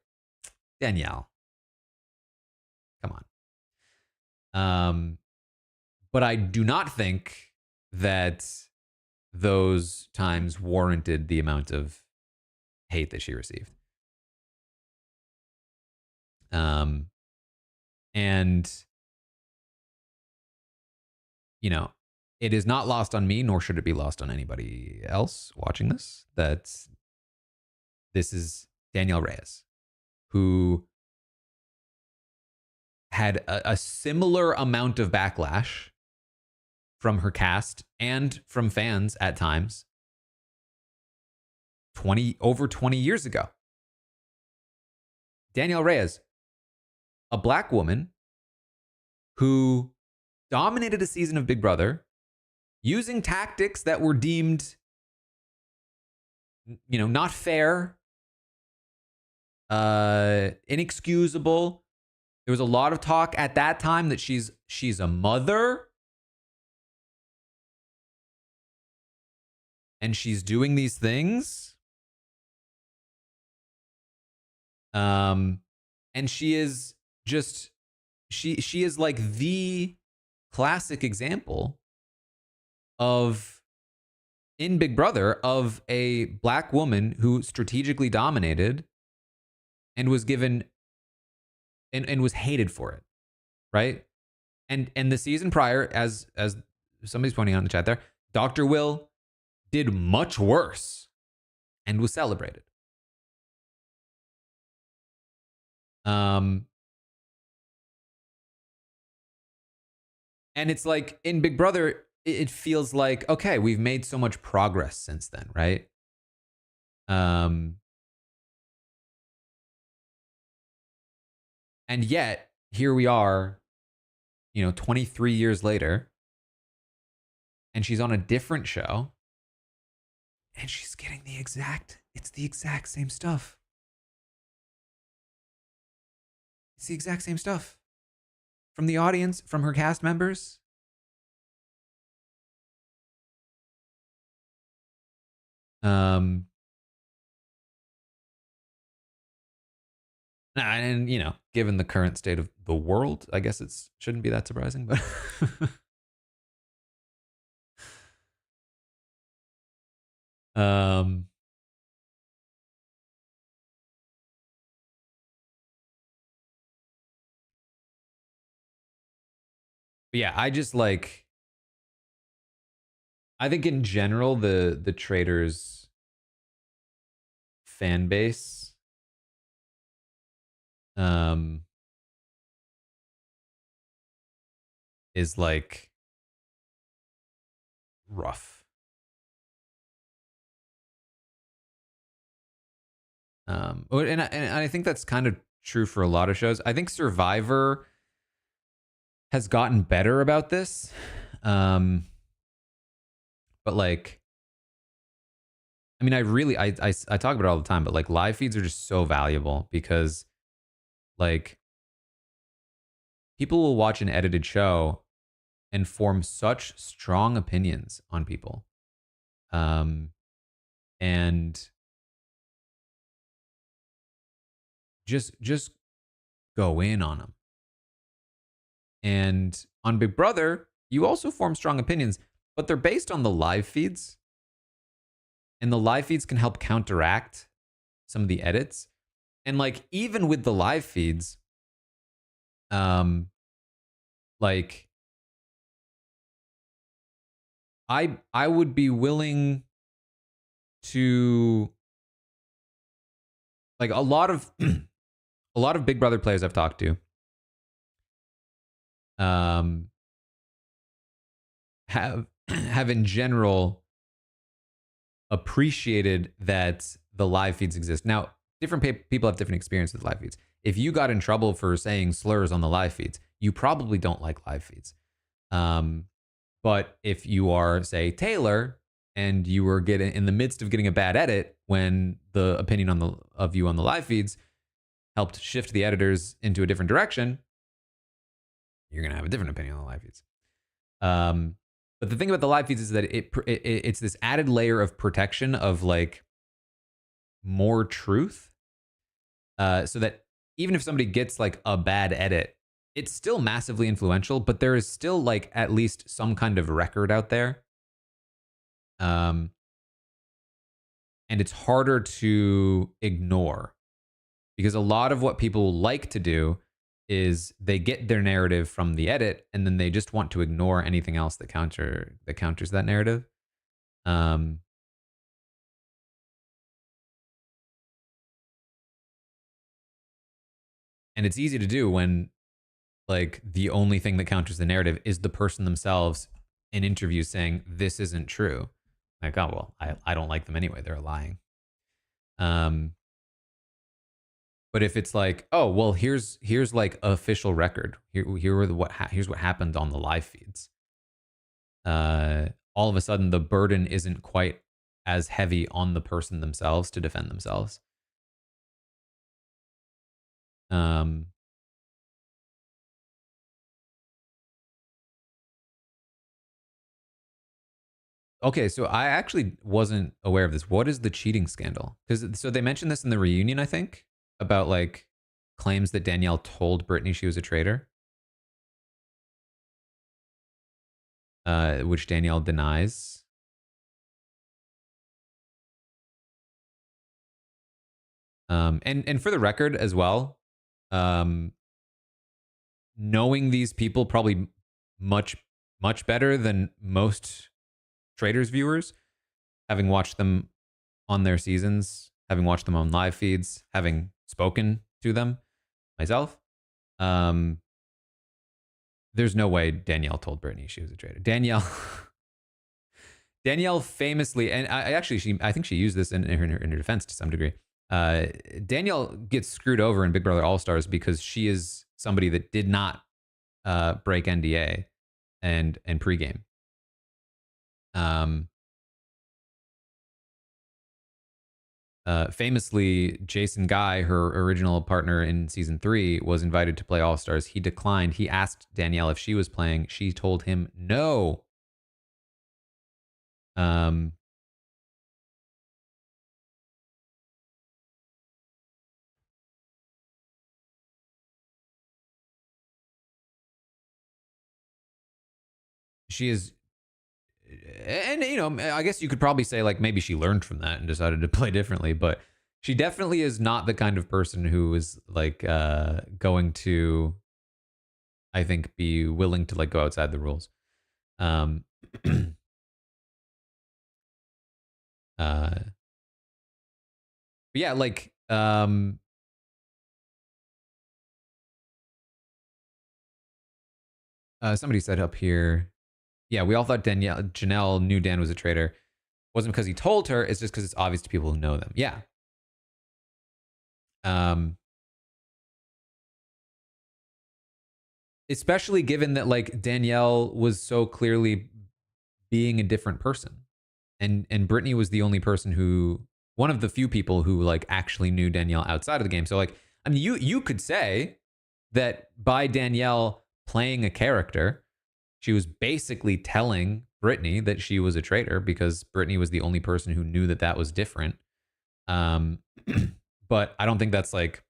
Danielle, come on. But I do not think that those times warranted the amount of hate that she received. And you know, it is not lost on me, nor should it be lost on anybody else watching this, that this is Danielle Reyes, who had a similar amount of backlash from her cast and from fans at times over 20 years ago. Danielle Reyes, a black woman who dominated a season of Big Brother using tactics that were deemed, you know, not fair, inexcusable. There was a lot of talk at that time that she's a mother and she's doing these things. And she is just she is like the classic example of, in Big Brother, of a black woman who strategically dominated and was given and was hated for it, right? And the season prior, as somebody's pointing out in the chat there, Dr. Will did much worse and was celebrated. And it's like in Big Brother, it feels like, okay, we've made so much progress since then, right? And yet here we are, 23 years later, and she's on a different show, and she's getting it's the exact same stuff. It's the exact same stuff from the audience, from her cast members. And given the current state of the world, I guess it shouldn't be that surprising, but but yeah, I think in general the Traitors fan base is like rough. And I think that's kind of true for a lot of shows. I think Survivor has gotten better about this. But like, I mean, I talk about it all the time, but like live feeds are just so valuable because like people will watch an edited show and form such strong opinions on people. And just go in on them. And on Big Brother, you also form strong opinions, but they're based on the live feeds. And the live feeds can help counteract some of the edits. And like even with the live feeds, like I would be willing to, like, a lot of Big Brother players I've talked to have in general appreciated that the live feeds exist. Now, different people have different experiences with live feeds. If you got in trouble for saying slurs on the live feeds, you probably don't like live feeds. But if you are, say, Taylor, and you were getting in the midst of getting a bad edit when the opinion of you on the live feeds helped shift the editors into a different direction, you're gonna have a different opinion on the live feeds. But the thing about the live feeds is that it's this added layer of protection of like more truth, so that even if somebody gets like a bad edit, it's still massively influential, but there is still like at least some kind of record out there. And it's harder to ignore because a lot of what people like to do is they get their narrative from the edit and then they just want to ignore anything else that counters that narrative. And it's easy to do when like the only thing that counters the narrative is the person themselves in interviews saying this isn't true. Like, oh well, I don't like them anyway, they're lying. But if it's like, oh well, here's like official record. Here's what happened on the live feeds. All of a sudden, the burden isn't quite as heavy on the person themselves to defend themselves. Okay, so I actually wasn't aware of this. What is the cheating scandal? Because so they mentioned this in the reunion, I think, about like claims that Danielle told Britney she was a traitor. which Danielle denies. And for the record as well, um, knowing these people probably much better than most Traitors viewers, having watched them on their seasons, having watched them on live feeds, having spoken to them myself. There's no way Danielle told Britney she was a traitor. Danielle famously, and I think she used this in her defense to some degree. Danielle gets screwed over in Big Brother All Stars because she is somebody that did not break NDA and pregame. Famously, Jason Guy, her original partner in season 3, was invited to play All Stars. He declined. He asked Danielle if she was playing. She told him no. She is, and I guess you could probably say like maybe she learned from that and decided to play differently, but she definitely is not the kind of person who is like going to, I think, be willing to like go outside the rules. But yeah, like somebody said up here, yeah, we all thought Janelle knew Dan was a traitor. Wasn't because he told her, it's just because it's obvious to people who know them. Yeah. Especially given that like Danielle was so clearly being a different person. And Britney was the only person who, one of the few people who like actually knew Danielle outside of the game. So like, I mean, you could say that by Danielle playing a character, she was basically telling Britney that she was a traitor because Britney was the only person who knew that that was different. But I don't think that's like,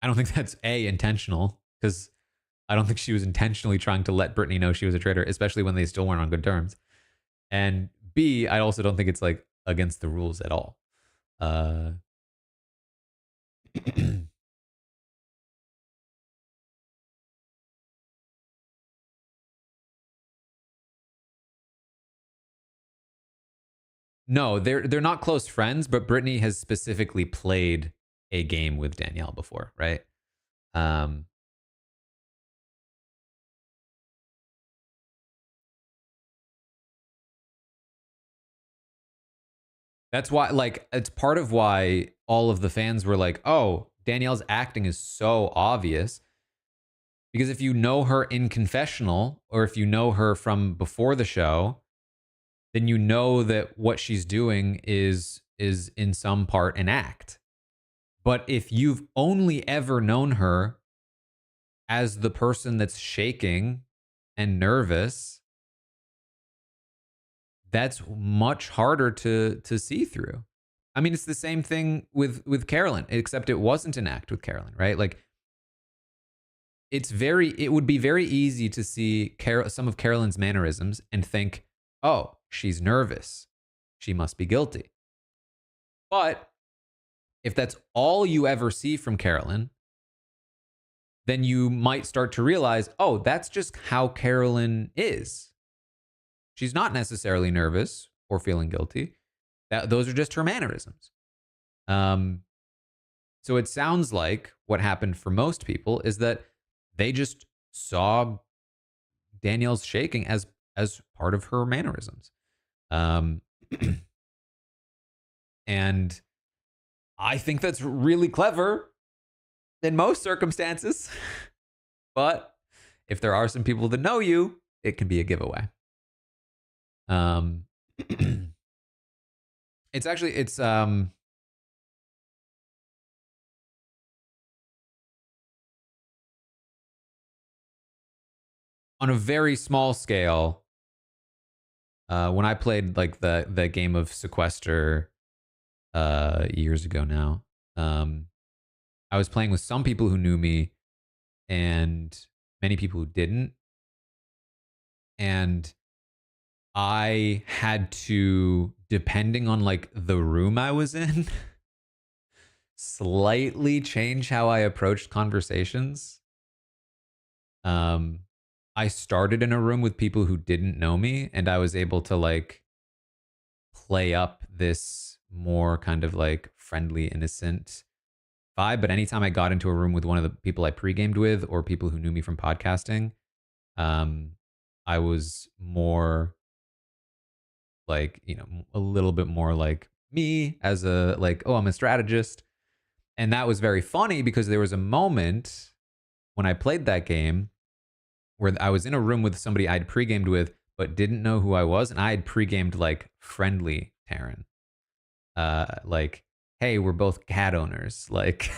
I don't think that's intentional, because I don't think she was intentionally trying to let Britney know she was a traitor, especially when they still weren't on good terms. And B, I also don't think it's like against the rules at all. No, they're not close friends, but Britney has specifically played a game with Danielle before, right? That's why, like, it's part of why all of the fans were like, "Oh, Danielle's acting is so obvious." Because if you know her in confessional, or if you know her from before the show, then you know that what she's doing is in some part an act. But if you've only ever known her as the person that's shaking and nervous, that's much harder to see through. I mean, it's the same thing with Carolyn, except it wasn't an act with Carolyn, right? Like, it would be very easy to see some of Carolyn's mannerisms and think, oh, she's nervous, she must be guilty. But if that's all you ever see from Carolyn, then you might start to realize, oh, that's just how Carolyn is. She's not necessarily nervous or feeling guilty. Those are just her mannerisms. So it sounds like what happened for most people is that they just saw Danielle's shaking as part of her mannerisms. And I think that's really clever in most circumstances. But if there are some people that know you, it can be a giveaway. It's on a very small scale. When I played like the game of Sequester years ago now, I was playing with some people who knew me and many people who didn't. And I had to, depending on like the room I was in, slightly change how I approached conversations. I started in a room with people who didn't know me, and I was able to like play up this more kind of like friendly, innocent vibe. But anytime I got into a room with one of the people I pre-gamed with or people who knew me from podcasting, um, I was more like, you know, a little bit more like me as a like, oh, I'm a strategist. And that was very funny because there was a moment when I played that game where I was in a room with somebody I'd pre-gamed with but didn't know who I was, and I had pre-gamed like friendly Taran. Like, hey, we're both cat owners. Like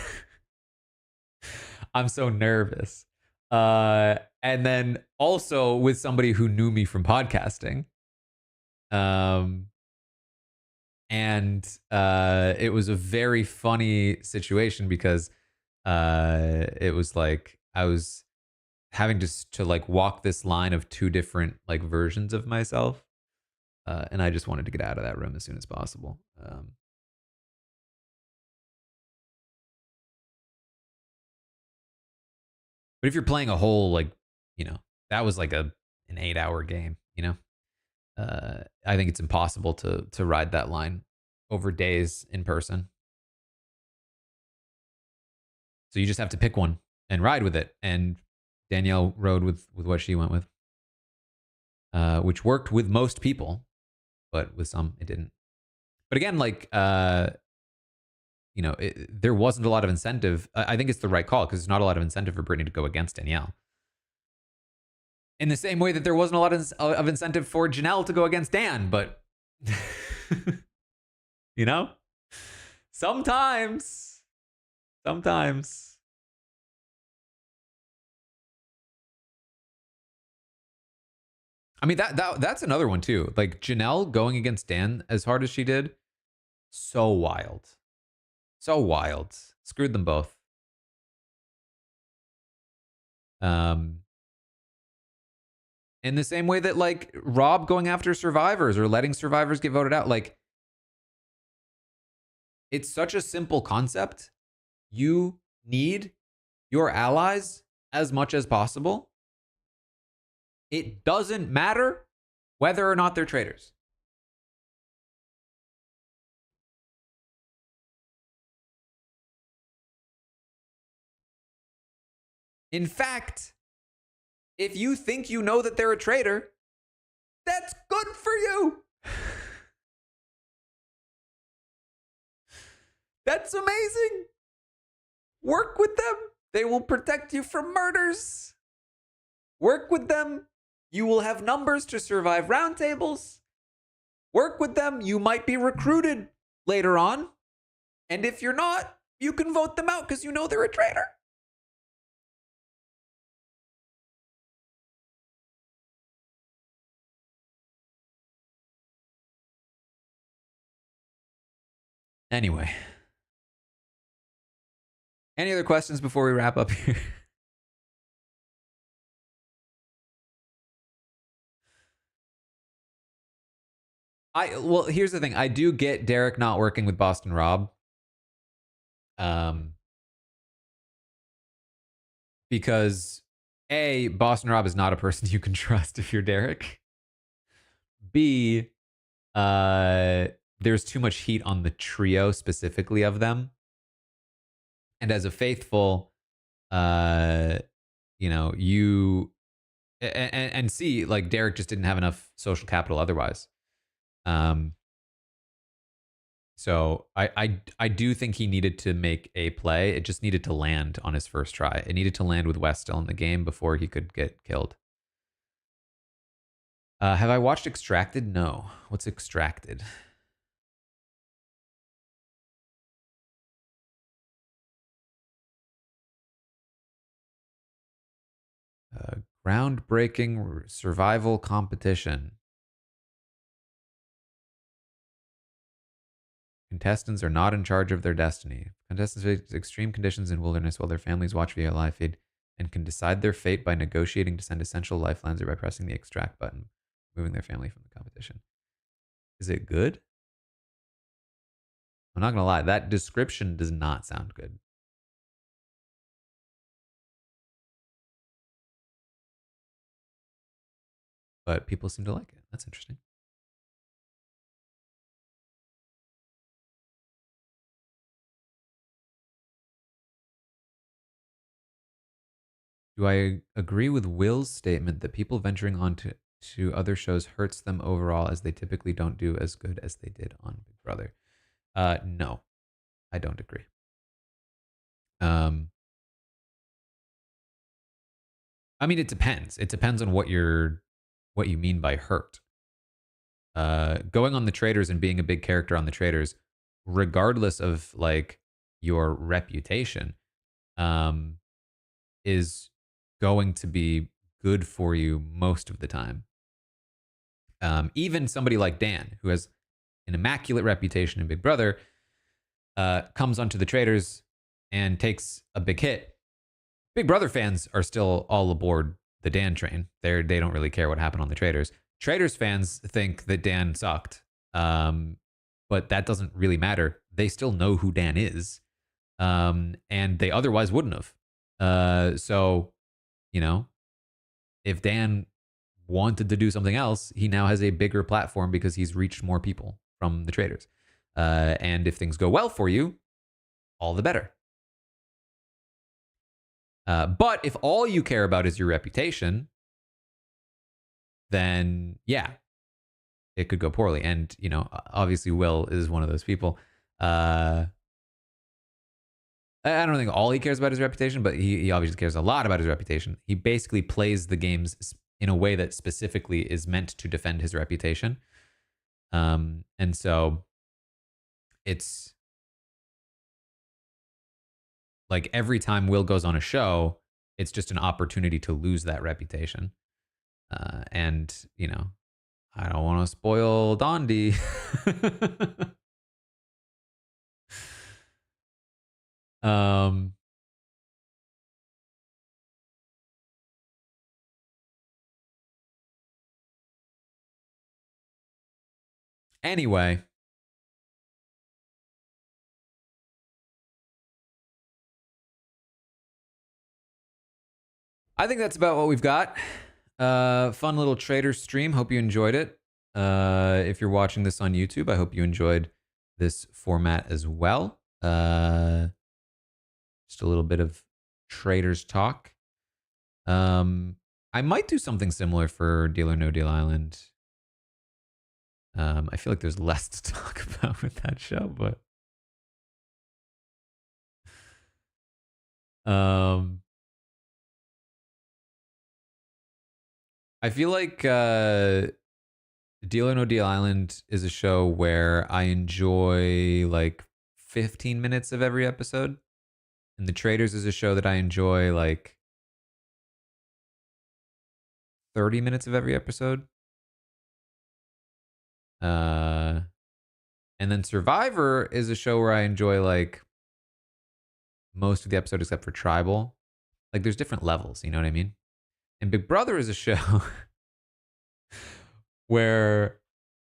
I'm so nervous. And then also with somebody who knew me from podcasting. Um and it was a very funny situation because it was like I was having to like walk this line of two different like versions of myself, and I just wanted to get out of that room as soon as possible. But if you're playing a whole like, you know, that was like an 8-hour game, you know, I think it's impossible to ride that line over days in person. So you just have to pick one and ride with it. And Danielle rode with what she went with, which worked with most people, but with some it didn't. But again, like you know, there wasn't a lot of incentive. I think it's the right call because there's not a lot of incentive for Britney to go against Danielle. In the same way that there wasn't a lot of incentive for Janelle to go against Dan, but you know, sometimes, sometimes. I mean that's another one too. Like Janelle going against Dan as hard as she did, so wild, so wild. Screwed them both. Um, in the same way that like Rob going after survivors or letting survivors get voted out, like it's such a simple concept. You need your allies as much as possible. It doesn't matter whether or not they're traitors. In fact, if you think you know that they're a traitor, that's good for you. That's amazing. Work with them. They will protect you from murders. Work with them. You will have numbers to survive roundtables. Work with them. You might be recruited later on. And if you're not, you can vote them out because you know they're a traitor. Anyway. Any other questions before we wrap up here? Well, here's the thing. I do get Derek not working with Boston Rob. Because A, Boston Rob is not a person you can trust if you're Derek. B, there's too much heat on the trio specifically of them. And as a faithful, you know, you and C, like Derek just didn't have enough social capital otherwise. So I do think he needed to make a play. It just needed to land on his first try. It needed to land with West still in the game before he could get killed. Have I watched Extracted? No. What's Extracted? Groundbreaking survival competition. Contestants are not in charge of their destiny. Contestants face extreme conditions in wilderness while their families watch via live feed. and can decide their fate by negotiating to send essential lifelines or by pressing the extract button, moving their family from the competition. Is it good? I'm not gonna lie, that description does not sound good. But people seem to like it. That's interesting. Do I agree with Will's statement that people venturing on to other shows hurts them overall as they typically don't do as good as they did on Big Brother? No, I don't agree. I mean, it depends. It depends on what you mean by hurt. Going on the Traitors and being a big character on the Traitors, regardless of like your reputation, um, is going to be good for you most of the time. Even somebody like Dan, who has an immaculate reputation in Big Brother, comes onto the Traitors and takes a big hit. Big Brother fans are still all aboard the Dan train. They don't really care what happened on the Traitors. Traitors fans think that Dan sucked, but that doesn't really matter. They still know who Dan is, and they otherwise wouldn't have. So, you know, if Dan wanted to do something else, he now has a bigger platform because he's reached more people from the Traitors. And if things go well for you, all the better. But if all you care about is your reputation, then yeah, it could go poorly. And, you know, obviously Will is one of those people. I don't think all he cares about is reputation, but he obviously cares a lot about his reputation. He basically plays the games in a way that specifically is meant to defend his reputation. And so it's like every time Will goes on a show, it's just an opportunity to lose that reputation. And, you know, I don't want to spoil Dondi. Anyway, I think that's about what we've got. Fun little trader stream. Hope you enjoyed it. If you're watching this on YouTube, I hope you enjoyed this format as well. Just a little bit of traders talk. I might do something similar for Deal or No Deal Island. I feel like there's less to talk about with that show, but I feel like Deal or No Deal Island is a show where I enjoy like 15 minutes of every episode. And The Traitors is a show that I enjoy like 30 minutes of every episode. And then Survivor is a show where I enjoy like most of the episode except for Tribal. Like there's different levels, you know what I mean? And Big Brother is a show where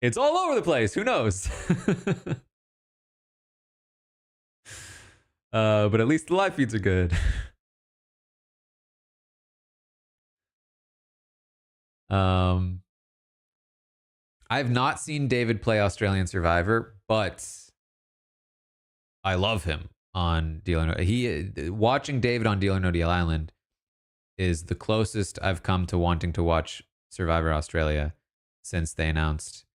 it's all over the place. Who knows? But at least the live feeds are good. I've not seen David play Australian Survivor, but I love him on Deal or No. Watching David on Deal or No Deal Island is the closest I've come to wanting to watch Survivor Australia since they announced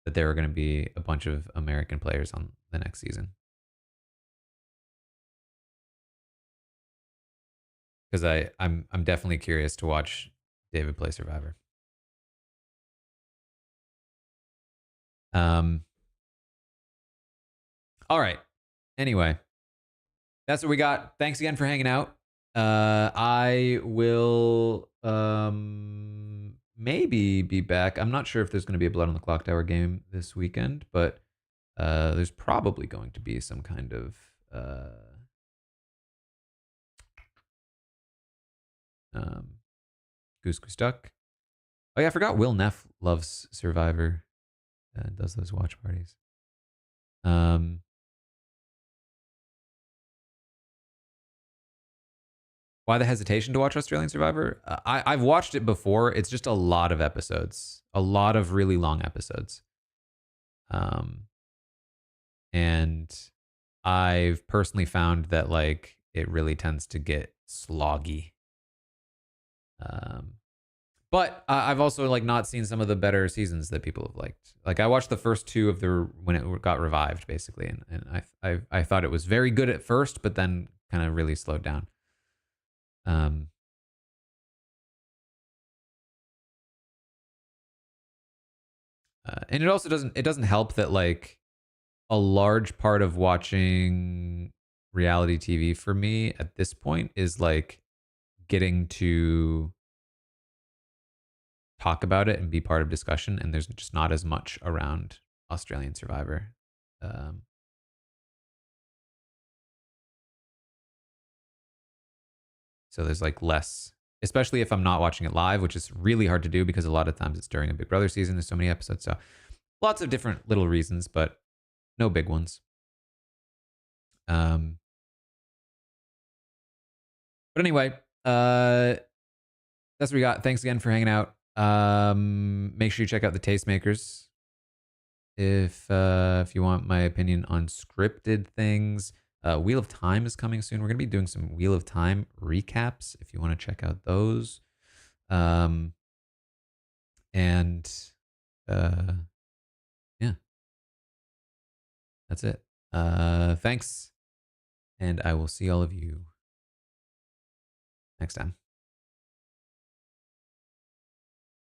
that there were going to be a bunch of American players on the next season. Because I'm definitely curious to watch David play Survivor. All right. Anyway, that's what we got. Thanks again for hanging out. I will maybe be back. I'm not sure if there's going to be a Blood on the Clock Tower game this weekend, but there's probably going to be some kind of Goose Goose Duck. Oh yeah, I forgot Will Neff loves Survivor and does those watch parties. Why the hesitation to watch Australian Survivor? I've watched it before. It's just a lot of episodes, a lot of really long episodes. And I've personally found that like it really tends to get sloggy. But I've also like not seen some of the better seasons that people have liked. Like I watched the first two of the when it got revived, basically, and I thought it was very good at first, but then kind of really slowed down. And it also doesn't help that like a large part of watching reality TV for me at this point is like getting to talk about it and be part of discussion, and there's just not as much around Australian Survivor. So there's like less, especially if I'm not watching it live, which is really hard to do because a lot of times it's during a Big Brother season. There's so many episodes. So lots of different little reasons, but no big ones. But anyway, that's what we got. Thanks again for hanging out. Make sure you check out the Tastemakers if you want my opinion on scripted things. Wheel of Time is coming soon. We're gonna be doing some Wheel of Time recaps if you want to check out those. And yeah, that's it. Thanks, and I will see all of you next time.